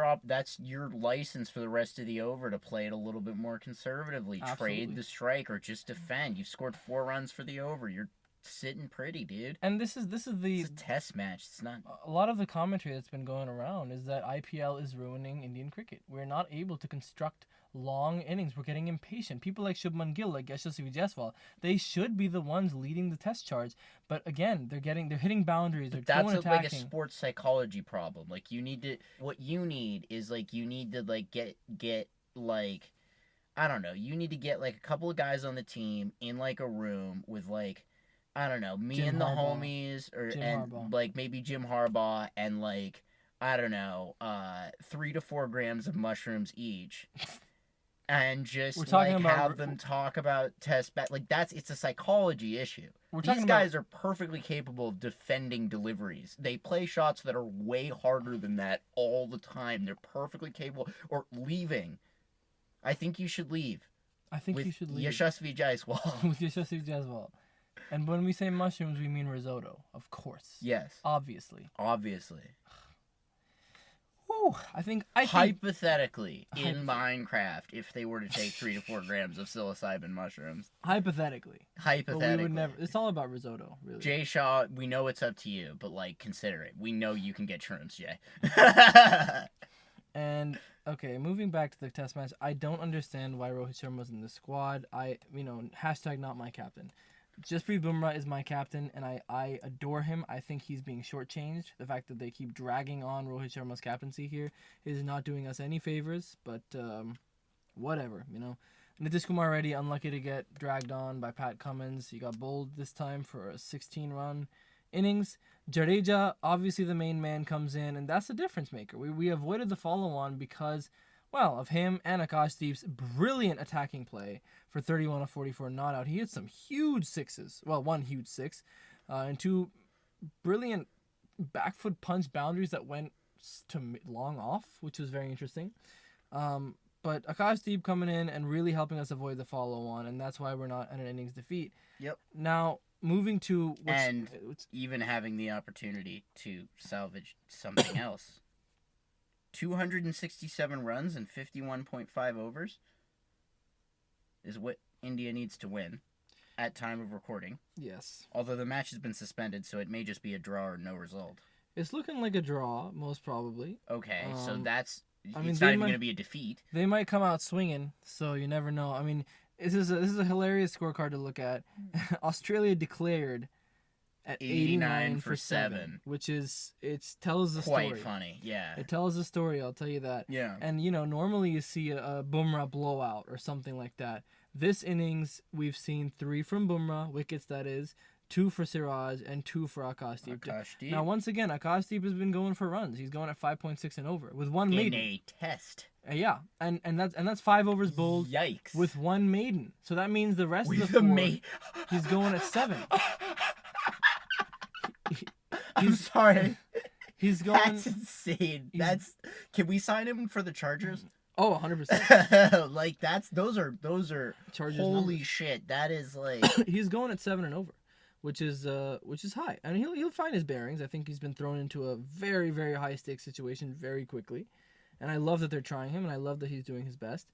your license for the rest of the over to play it a little bit more conservatively. Absolutely. Trade the strike or just defend. You've scored 4 runs for the over. You're sitting pretty, dude. And this is It's a test match. It's not. A lot of the commentary that's been going around is that IPL is ruining Indian cricket. We're not able to construct long innings. We're getting impatient. People like Shubman Gill, like Yashasvi Jaiswal, they should be the ones leading the test charge. But again, they're hitting boundaries. That's like a sports psychology problem. Like what you need is to get like, I don't know. You need to get like a couple of guys on the team in like a room with like, I don't know, me Jim and the Harbaugh. homies Harbaugh. like maybe Jim Harbaugh and like, I don't know, 3 to 4 grams of mushrooms each. And just have them talk about test bet. Like it's a psychology issue. These guys are perfectly capable of defending deliveries. They play shots that are way harder than that all the time. They're perfectly capable. Or leaving. I think you should leave. I think you should leave. Yashasvi Jaiswal. With Yashasvi Jaiswal. And when we say mushrooms, we mean risotto, of course. Yes. Obviously. Whew, I think Hypothetically, in Minecraft, if they were to take 3 to 4 grams of psilocybin mushrooms. Hypothetically. But we would never. It's all about risotto, really. Jay Shaw, we know it's up to you, but, like, consider it. We know you can get shrooms, Jay. And, okay, moving back to the test match, I don't understand why Rohit Sharma was in the squad. Hashtag not my captain. Jasprit Bumrah is my captain, and I adore him. I think he's being shortchanged. The fact that they keep dragging on Rohit Sharma's captaincy here is not doing us any favors, but whatever, Nitish Kumar Reddy, unlucky to get dragged on by Pat Cummins. He got bowled this time for a 16-run innings. Jadeja, obviously the main man, comes in, and that's the difference maker. We avoided the follow-on because, well, of him and Akashdeep's brilliant attacking play for 31 of 44 not out. He hit some huge sixes. Well, one huge six, and 2 brilliant back foot punch boundaries that went to long off, which was very interesting. But Akashdeep coming in and really helping us avoid the follow-on, and that's why we're not at an innings defeat. Yep. Now, moving to... even having the opportunity to salvage something else. 267 runs and 51.5 overs is what India needs to win at time of recording. Yes. Although the match has been suspended, so it may just be a draw or no result. It's looking like a draw, most probably. Okay, so that's... it's not even going to be a defeat. They might come out swinging, so you never know. I mean, this is a hilarious scorecard to look at. Australia declared at 89 for 7, which is, it tells the story. Quite funny, yeah. It tells the story, I'll tell you that. Yeah. And, normally you see a Bumrah blowout or something like that. This innings, we've seen 3 from Bumrah, wickets that is, 2 for Siraj, and 2 for Akashdeep. Now, once again, Akashdeep has been going for runs. He's going at 5.6 and over with 1 maiden. In a test. Yeah, and that's 5 overs bowled. Yikes. With 1 maiden. So that means the rest of the 4, he's going at 7. I'm sorry. He's going. That's insane. Can we sign him for the Chargers? Oh, 100%. Like those are Chargers holy numbers. Shit. That is like he's going at 7 and over, which is high. I mean, he'll find his bearings. I think he's been thrown into a very, very high stakes situation very quickly, and I love that they're trying him, and I love that he's doing his best.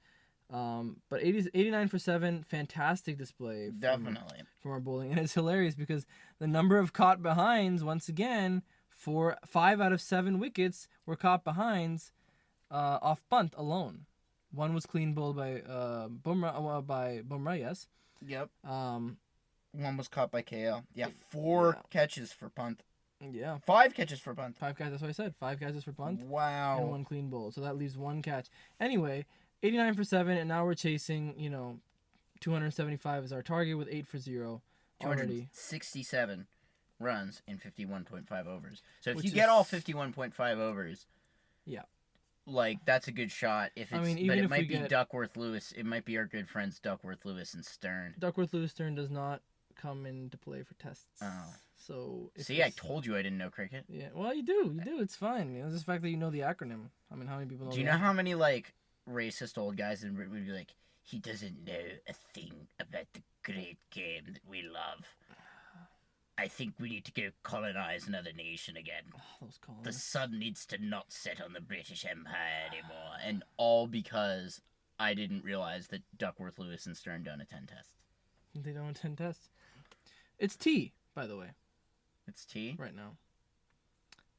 But 89 for 7, fantastic display. Definitely. From our bowling. And it's hilarious because the number of caught behinds, once again, 5 out of 7 wickets were caught behinds off punt alone. 1 was clean bowled by Bumrah, yes. Yep. 1 was caught by KL. Yeah, 4 catches for punt. Yeah. 5 catches for punt. 5 catches, that's what I said. 5 catches for punt. Wow. And 1 clean bowl. So that leaves 1 catch. Anyway, 89 for 7, and now we're chasing, 275 is our target with 8 for 0 already. 267 runs in 51.5 overs. So if you get all 51.5 overs, yeah, like that's a good shot. If it's, even but it if might be Duckworth Lewis. It might be our good friends Duckworth Lewis and Stern. Duckworth Lewis Stern does not come into play for tests. Oh. So see, I told you I didn't know cricket. Yeah, well, you do. It's fine. It's just the fact that you know the acronym. I mean, how many people know? Do you know how many racist old guys would be like, he doesn't know a thing about the great game that we love. I think we need to go colonize another nation again. Oh, those colonies. The sun needs to not set on the British Empire anymore. And all because I didn't realize that Duckworth Lewis and Stern don't attend tests. They don't attend tests. It's tea, by the way. It's tea? Right now.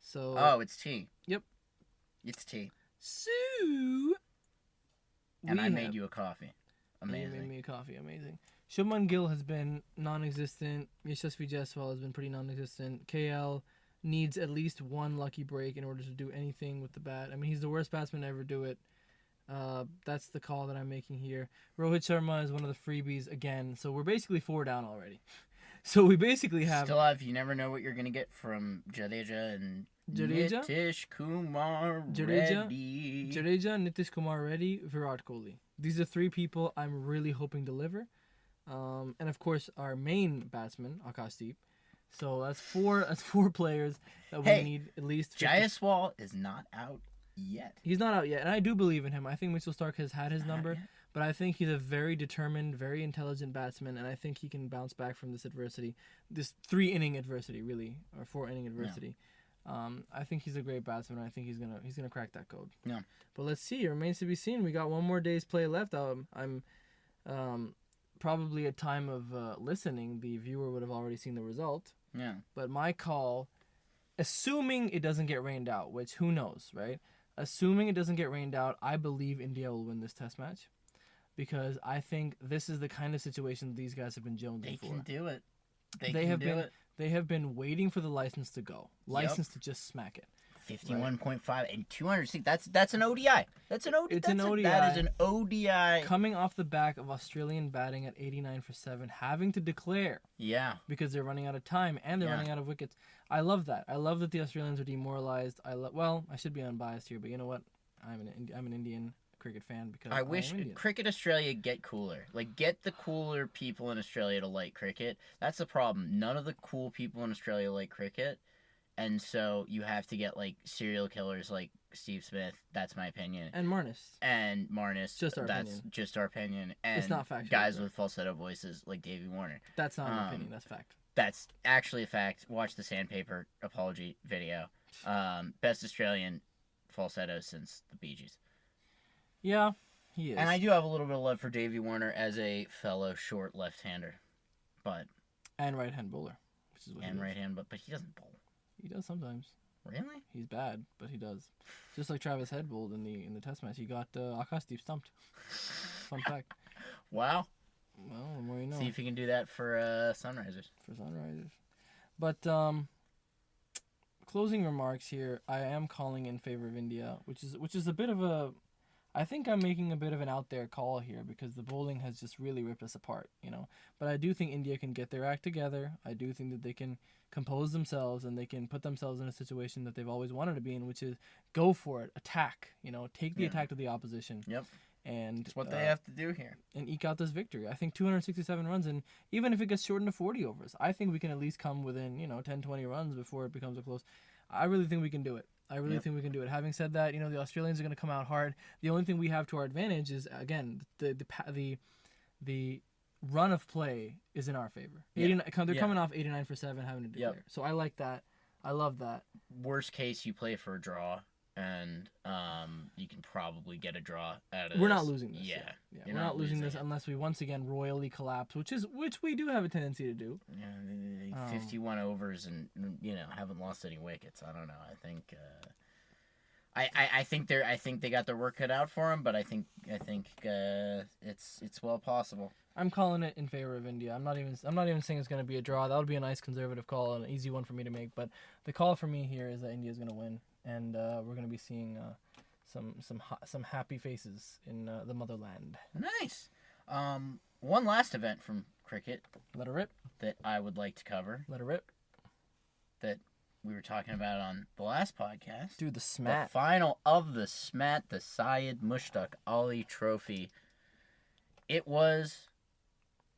So. Oh, it's tea. Yep. It's tea. So. And I made you a coffee. Amazing. You made me a coffee. Amazing. Shubman Gill has been non-existent. Yashasvi Jaiswal has been pretty non-existent. KL needs at least 1 lucky break in order to do anything with the bat. I mean, he's the worst batsman to ever do it. That's the call that I'm making here. Rohit Sharma is one of the freebies again. So we're basically 4 down already. So we basically have... Still have, you never know what you're going to get from Jadeja and Nitish Kumar Reddy. Jadeja, Nitish Kumar Reddy, Virat Kohli. These are 3 people I'm really hoping deliver. And of course, our main batsman, Akashdeep. So that's 4 players that we need at least 50. Jaiswal is not out yet. He's not out yet, and I do believe in him. I think Mitchell Stark has had his number. But I think he's a very determined, very intelligent batsman, and I think he can bounce back from this adversity, this 3-inning adversity, really, or 4-inning adversity. I think he's a great batsman. And I think he's gonna crack that code. Yeah. But let's see. It remains to be seen. We got one more day's play left. I'm probably at time of listening, the viewer would have already seen the result. Yeah. But my call, assuming it doesn't get rained out, which who knows, right? Assuming it doesn't get rained out, I believe India will win this test match. Because I think this is the kind of situation these guys have been jonesing for. They can do it. They have been waiting for the license to go. License to just smack it. 51.5 and 260. That's an ODI. That's an ODI. It's an ODI. That is an ODI. Coming off the back of Australian batting at 89 for 7, having to declare. Yeah. Because they're running out of time and they're running out of wickets. I love that. I love that the Australians are demoralized. Well, I should be unbiased here, but you know what? I'm an Indian cricket fan because I wish am Indian. Cricket Australia get cooler. Like, get the cooler people in Australia to like cricket. That's the problem. None of the cool people in Australia like cricket. And so you have to get, like, serial killers like Steve Smith. That's my opinion. And Marnus. Just our opinion. Just our opinion. And it's not factual. Guys with falsetto voices like Davey Warner. That's not an opinion. That's fact. That's actually a fact. Watch the Sandpaper apology video. Best Australian falsetto since the Bee Gees. Yeah, he is. And I do have a little bit of love for Davey Warner as a fellow short left-hander. And right-hand bowler. Which is what and right-hand, but he doesn't bowl. He does sometimes. Really? He's bad, but he does. Just like Travis Head bowled in the test match. He got Akashdeep stumped. Fun fact. Wow. Well, the more you know. See if you can do that for Sunrisers. For Sunrisers. But closing remarks here. I am calling in favor of India, which is a bit of a. I think I'm making a bit of an out there call here because the bowling has just really ripped us apart, you know. But I do think India can get their act together. I do think that they can compose themselves and they can put themselves in a situation that they've always wanted to be in, which is go for it, attack, you know, take the attack to the opposition. Yep. And it's what they have to do here. And eke out this victory. I think 267 runs, and even if it gets shortened to 40 overs, I think we can at least come within, 10, 20 runs before it becomes a close. I really think we can do it. I really think we can do it. Having said that, the Australians are going to come out hard. The only thing we have to our advantage is, again, the run of play is in our favor. They're coming off 89 for 7, having to declare. Yep. So I like that. I love that. Worst case, you play for a draw, and you can probably get a draw out of We're this. not losing this. Yeah. We're not losing this unless we once again royally collapse, which we do have a tendency to do. Yeah, 51 overs and haven't lost any wickets. I don't know. I think I think they got their work cut out for them, but I think it's well possible. I'm calling it in favor of India. I'm not even saying it's going to be a draw. That would be a nice conservative call, an easy one for me to make. But the call for me here is that India is going to win, and we're going to be seeing some happy faces in the motherland. Nice. One last event from cricket. Let it rip. That I would like to cover. Let it rip. That we were talking about on the last podcast. Dude, the SMAT. The final of the SMAT, the Syed Mushtaq Ali Trophy. It was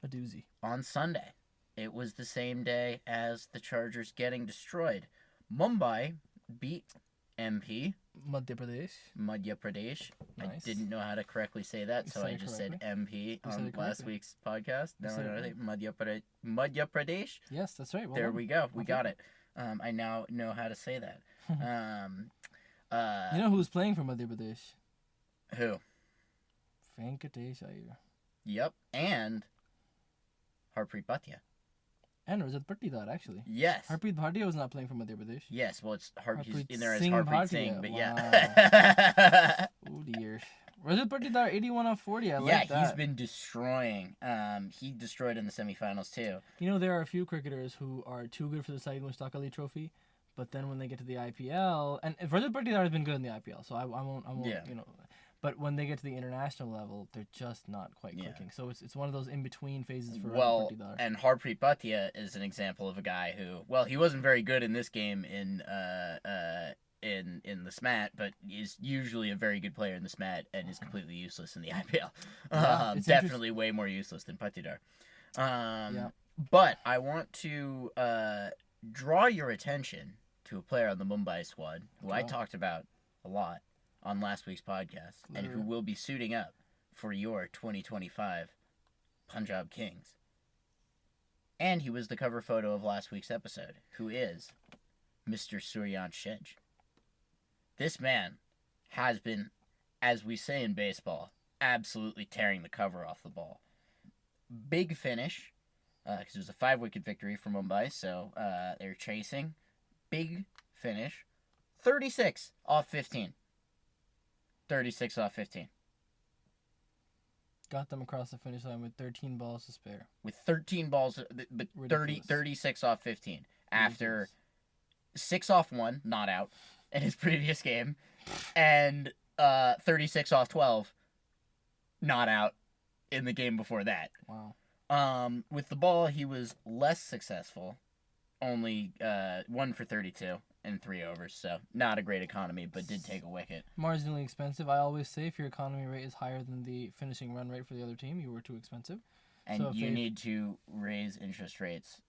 a doozy. On Sunday. It was the same day as the Chargers getting destroyed. Mumbai beat MP. Madhya Pradesh. Nice. I didn't know how to correctly say that, so I just said MP on last week's podcast. Now I know to say Madhya Pradesh. Yes, that's right. Well there done. We go. We got it. I now know how to say that. You know who was playing for Madhya Pradesh? Who? Venkatesh Iyer. Yep, and Harpreet Bhatia. And Rajat Patidar, actually. Yes. Harpreet Bhatia was not playing for Madhya Pradesh. Yes, well, he's in there as Singh Harpreet Bhatia. Singh, but wow. yeah. Oh, dear. Rajat Patidar, 81 off 40. I like that. Yeah, he's been destroying. He destroyed in the semifinals, too. There are a few cricketers who are too good for the Syed Mushtaq Ali Trophy, but then when they get to the IPL, and Rajat Patidar has been good in the IPL, so I won't, but when they get to the international level, they're just not quite clicking. So it's one of those in-between phases for Rajat Patidar. And Harpreet Bhatia is an example of a guy who, he wasn't very good in this game in the SMAT, but is usually a very good player in the SMAT and is completely useless in the IPL. Definitely way more useless than Patidar. But I want to draw your attention to a player on the Mumbai squad who I talked about a lot on last week's podcast, and who will be suiting up for your 2025 Punjab Kings. And he was the cover photo of last week's episode, who is Mr. Suryan Shedge. This man has been, as we say in baseball, absolutely tearing the cover off the ball. Big finish, because it was a 5-wicket victory for Mumbai, so they're chasing. Big finish, 36 off 15. 36 off 15. Got them across the finish line with 13 balls to spare. With 13 balls, but 36 off 15. After 6 off 1, not out, in his previous game, and 36 off 12, not out in the game before that. Wow. With the ball, he was less successful. Only 1 for 32 and 3 overs, so not a great economy, but did take a wicket. Marginally expensive. I always say if your economy rate is higher than the finishing run rate for the other team, you were too expensive. And So if you they- need to raise interest rates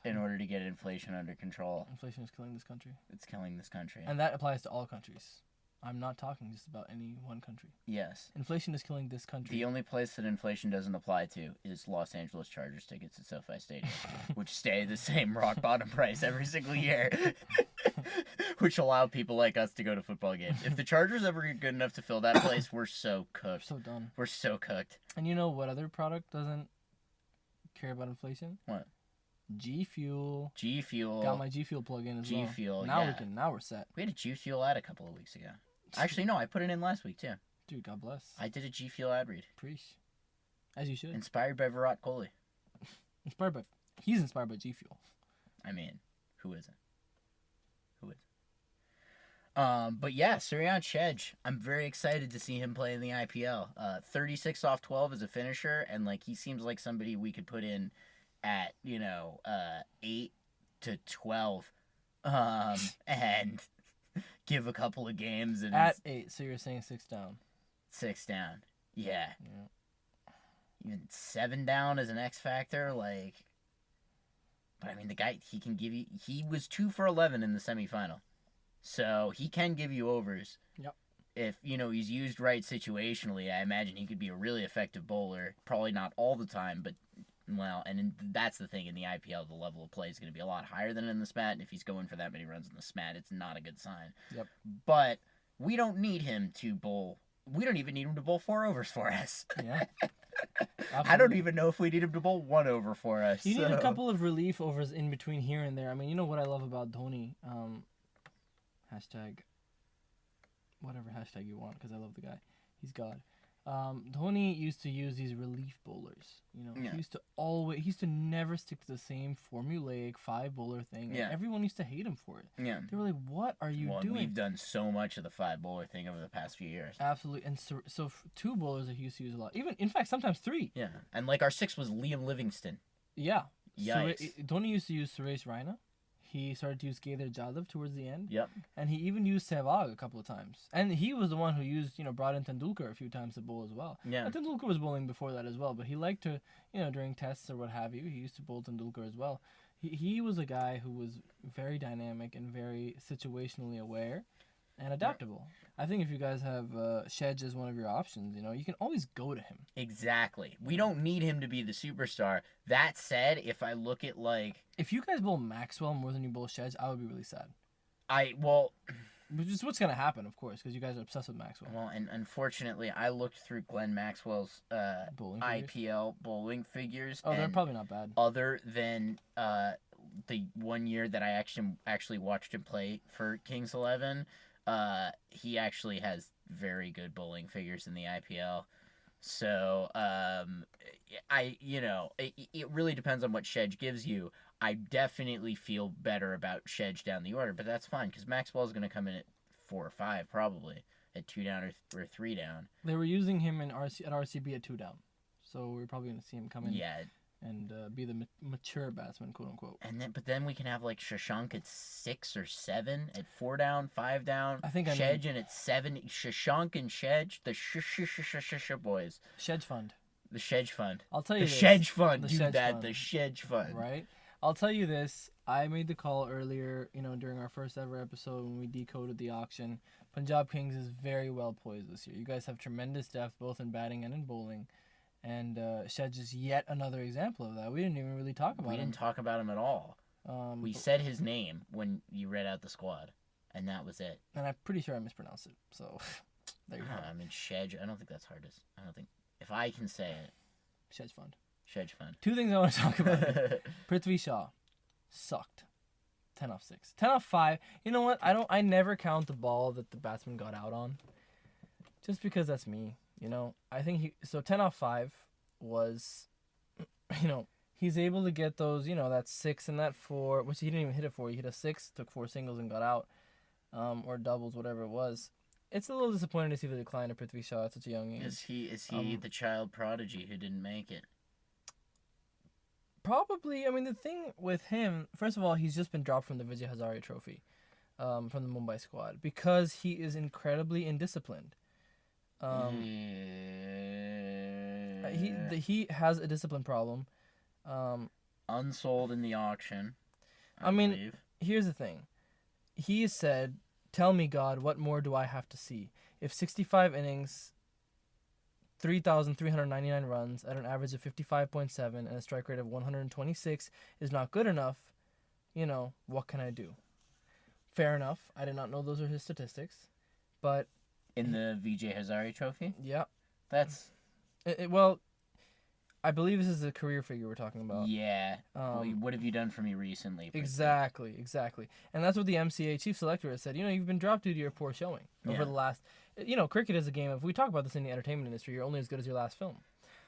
in order to get inflation under control. Inflation is killing this country. It's killing this country. And that applies to all countries. I'm not talking just about any one country. Yes. Inflation is killing this country. The only place that inflation doesn't apply to is Los Angeles Chargers tickets at SoFi Stadium, which stay the same rock bottom price every single year, which allow people like us to go to football games. If the Chargers ever get good enough to fill that place, we're so cooked. So done. We're so cooked. And you know what other product doesn't care about inflation? What? G Fuel. G Fuel. Got my G Fuel plug in as well. G Fuel. Now yeah. now we're set. We had a G Fuel ad a couple of weeks ago. Actually, no, I put it in last week too. Dude, God bless. I did a G Fuel ad read. Preach. As you should. Inspired by Virat Kohli. He's inspired by G Fuel. I mean, who isn't? Who isn't? But yeah, Suryan Shedge. I'm very excited to see him play in the IPL. 36 off 12 as a finisher, and like he seems like somebody we could put in at 8 to 12, and give a couple of games and At 8, so you're saying 6 down. 6 down. Yeah. Even 7 down as an X factor, like. But I mean, the guy, he can give you. He was 2 for 11 in the semifinal, so he can give you overs. Yep. If he's used right situationally, I imagine he could be a really effective bowler. Probably not all the time, but that's the thing in the IPL. The level of play is going to be a lot higher than in the SMAT. And if he's going for that many runs in the SMAT, it's not a good sign. Yep. But we don't need him to bowl. We don't even need him to bowl 4 overs for us. Yeah. I don't even know if we need him to bowl 1 over for us. You need a couple of relief overs in between here and there. I mean, you know what I love about Dhoni? Hashtag whatever hashtag you want, because I love the guy. He's God. Dhoni used to use these relief bowlers. Yeah. He used to never stick to the same formulaic 5-bowler thing. And Yeah. everyone used to hate him for it. Yeah. They were like, "What are you doing?" We've done so much of the 5-bowler thing over the past few years. Absolutely, and so 2 bowlers that he used to use a lot. Even in fact, sometimes 3. Yeah, and like our 6 was Liam Livingston. Yeah. Yikes. Dhoni used to use Suresh Raina. He started to use Kedar Jadhav towards the end. Yep. And he even used Sehwag a couple of times. And he was the one who brought in Tendulkar a few times to bowl as well. Yeah. And Tendulkar was bowling before that as well, but he liked to, during tests or what have you, he used to bowl Tendulkar as well. He was a guy who was very dynamic and very situationally aware and adaptable. I think if you guys have Shedge as one of your options, you can always go to him. Exactly. We don't need him to be the superstar. That said, if I look at If you guys bowl Maxwell more than you bowl Shedge, I would be really sad. Which is what's going to happen, of course, because you guys are obsessed with Maxwell. Well, and unfortunately, I looked through Glenn Maxwell's Bowling figures? IPL bowling figures. Oh, they're and probably not bad. Other than the 1 year that I actually watched him play for Kings 11, he actually has very good bowling figures in the IPL. So, it really depends on what Shedge gives you. I definitely feel better about Shedge down the order, but that's fine because Maxwell's going to come in at 4 or 5 probably, at 2 down or 3 down. They were using him at RCB at 2 down, so we're probably going to see him come in. Yeah. And be the mature batsman, quote unquote. But then we can have like Shashank at 6 or 7 at 4 down, 5 down. I think Shedge in at 7. Shashank and Shedge, the boys. Shedge Fund. The Shedge Fund. I'll tell you the this. Shedge Fund. The Do Shedge that. Fund. The Shedge Fund. Right. I'll tell you this. I made the call earlier, during our first ever episode when we decoded the auction. Punjab Kings is very well poised this year. You guys have tremendous depth both in batting and in bowling. And Shedge is yet another example of that. We didn't even really talk about him. We didn't talk about him at all. We said his name when you read out the squad, and that was it. And I'm pretty sure I mispronounced it. So there you go. I mean, Shedge, I don't think that's hard. I don't think, if I can say it. Shedge Fund. Shedge Fund. 2 things I want to talk about. Prithvi Shaw sucked. 10 off 6. 10 off 5. You know what? I never count the ball that the batsman got out on. Just because that's me. I think 10 off 5 was, he's able to get those, that 6 and that 4, which he didn't even hit it for. He hit a 6, took 4 singles and got out, or doubles, whatever it was. It's a little disappointing to see the decline of Prithvi Shaw at such a young age. Is he the child prodigy who didn't make it? Probably. I mean, the thing with him, first of all, he's just been dropped from the Vijay Hazare Trophy, from the Mumbai squad because he is incredibly indisciplined. He has a discipline problem. Unsold in the auction. I mean, believe. Here's the thing. He said, "Tell me, God, what more do I have to see? If 65 innings, 3,399 runs at an average of 55.7 and a strike rate of 126 is not good enough, what can I do?" Fair enough. I did not know those were his statistics, but in the Vijay Hazare Trophy? Yeah. That's... well, I believe this is a career figure we're talking about. Yeah. What have you done for me recently? Exactly. And that's what the MCA chief selector has said. You've been dropped due to your poor showing over the last... cricket is a game of... We talk about this in the entertainment industry. You're only as good as your last film.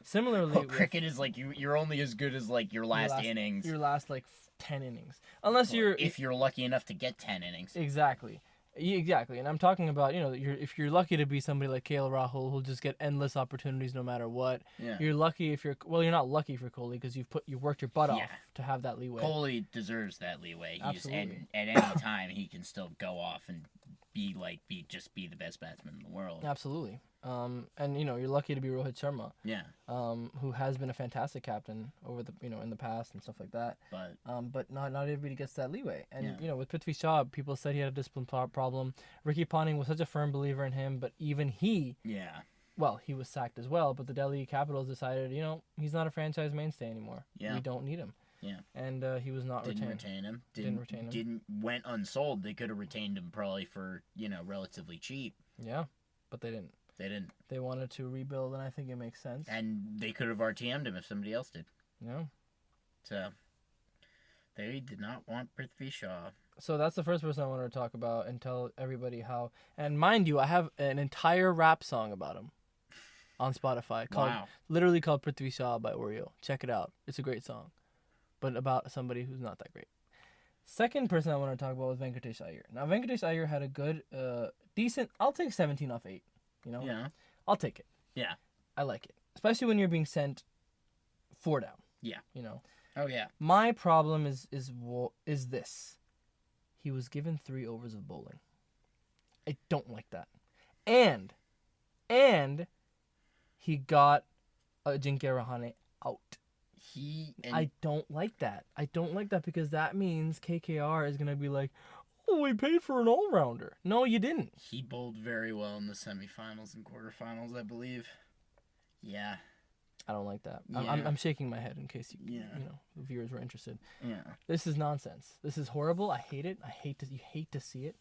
Similarly... cricket is like... You're only as good as, like, your last innings. Your last, 10 innings. Unless you're... If you're lucky enough to get 10 innings. Exactly. And I'm talking about, if you're lucky to be somebody like KL Rahul who'll just get endless opportunities no matter what. Yeah. You're lucky if you're... Well, you're not lucky for Kohli because you worked your butt off to have that leeway. Kohli deserves that leeway. Absolutely. At any time, he can still go off and be the best batsman in the world. Absolutely. And you're lucky to be Rohit Sharma. Yeah. Who has been a fantastic captain over the in the past and stuff like that. But not everybody gets that leeway. And with Prithvi Shaw, people said he had a discipline problem. Ricky Ponting was such a firm believer in him, but even he. Yeah. Well, he was sacked as well, but the Delhi Capitals decided, he's not a franchise mainstay anymore. Yeah. We don't need him. Yeah. And he was not Didn't retained. retain him. Went unsold. They could have retained him probably for, relatively cheap. Yeah, but they didn't. They wanted to rebuild, and I think it makes sense. And they could have RTM'd him if somebody else did. Yeah. So, they did not want Prithvi Shaw. So that's the first person I wanted to talk about and tell everybody how. And mind you, I have an entire rap song about him on Spotify. Literally called Prithvi Shaw by Oreo. Check it out. It's a great song. But about somebody who's not that great. Second person I want to talk about was Venkatesh Iyer. Now, Venkatesh Iyer had a good, decent... I'll take 17 off 8. Yeah. I'll take it. Yeah. I like it. Especially when you're being sent 4 down. Yeah. Oh, yeah. My problem is this. He was given 3 overs of bowling. I don't like that. And he got Ajinkya Rahane out. I don't like that. I don't like that because that means KKR is going to be like, oh, we paid for an all-rounder. No, you didn't. He bowled very well in the semifinals and quarterfinals, I believe. Yeah. I don't like that. Yeah. I'm shaking my head in case the viewers were interested. Yeah. This is nonsense. This is horrible. I hate it. You hate to see it.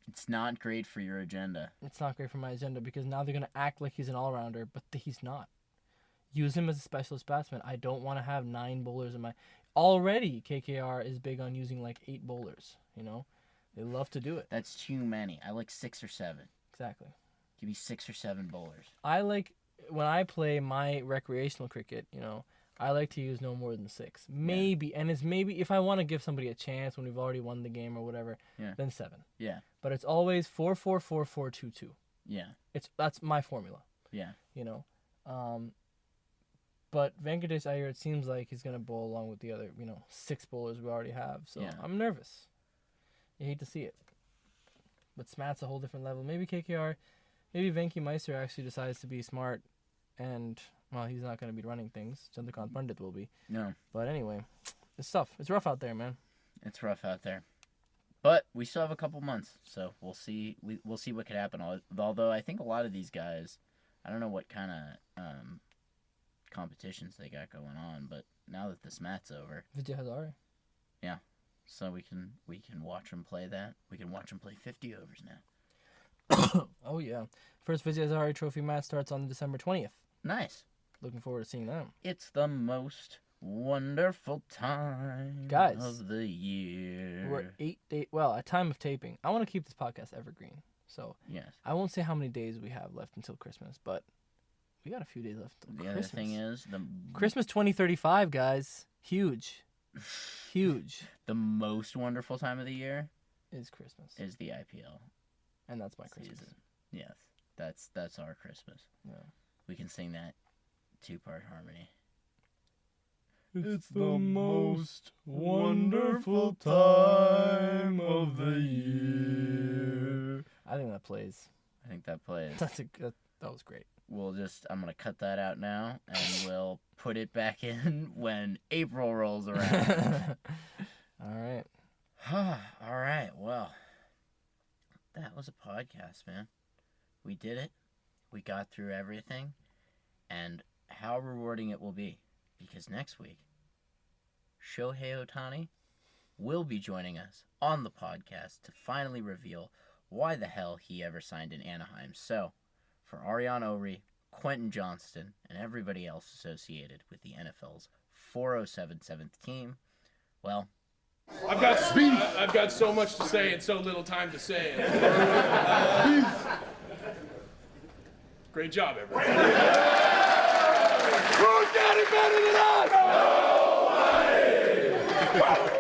It's not great for your agenda. It's not great for my agenda because now they're going to act like he's an all-rounder, but he's not. Use him as a specialist batsman. I don't want to have 9 bowlers in my... Already, KKR is big on using 8 bowlers, They love to do it. That's too many. I like 6 or 7. Exactly. Give me 6 or 7 bowlers. I like... When I play my recreational cricket, I like to use no more than 6. Maybe, and it's maybe... If I want to give somebody a chance when we've already won the game or whatever, then 7. Yeah. But it's always 4-4-4-4-2-2. Yeah. That's my formula. Yeah. But Venkatesh Iyer, it seems like he's going to bowl along with the other, 6 bowlers we already have. So I'm nervous. You hate to see it. But Smart's a whole different level. Maybe KKR, maybe Venky Meister actually decides to be smart and Well, he's not going to be running things. Chandrakant Pandit will be. No. But anyway, it's tough. It's rough out there, man. It's rough out there. But we still have a couple months, so we'll see. We'll see what could happen. Although I think a lot of these guys, I don't know what kind of competitions they got going on, but now that the SMAT's over, Vijay Hazare. Yeah, so we can watch them play that. We can watch them play 50 overs now. Oh yeah, first Vijay Hazare Trophy match starts on December 20th. Nice. Looking forward to seeing that. It's the most wonderful time, guys, of the year. We're 8 days. Well, at time of taping, I want to keep this podcast evergreen. So yes, I won't say how many days we have left until Christmas, but we got a few days left until Christmas. The other thing is Christmas 2035, guys. Huge. Huge. The most wonderful time of the year is Christmas. Is the IPL. And that's my Christmas. Season. Yes. That's our Christmas. Yeah. We can sing that 2-part harmony. It's the most wonderful time of the year. I think that plays. I think that plays. That was great. I'm going to cut that out now, and we'll put it back in when April rolls around. All right. All right. Well, that was a podcast, man. We did it. We got through everything. And how rewarding it will be. Because next week, Shohei Ohtani will be joining us on the podcast to finally reveal why the hell he ever signed in Anaheim. So, for Aryaan Ori, Quentin Johnston, and everybody else associated with the NFL's 4077th team, well, I've got so much to say and so little time to say it. Great job, everybody. Who's got it better than us? Nobody!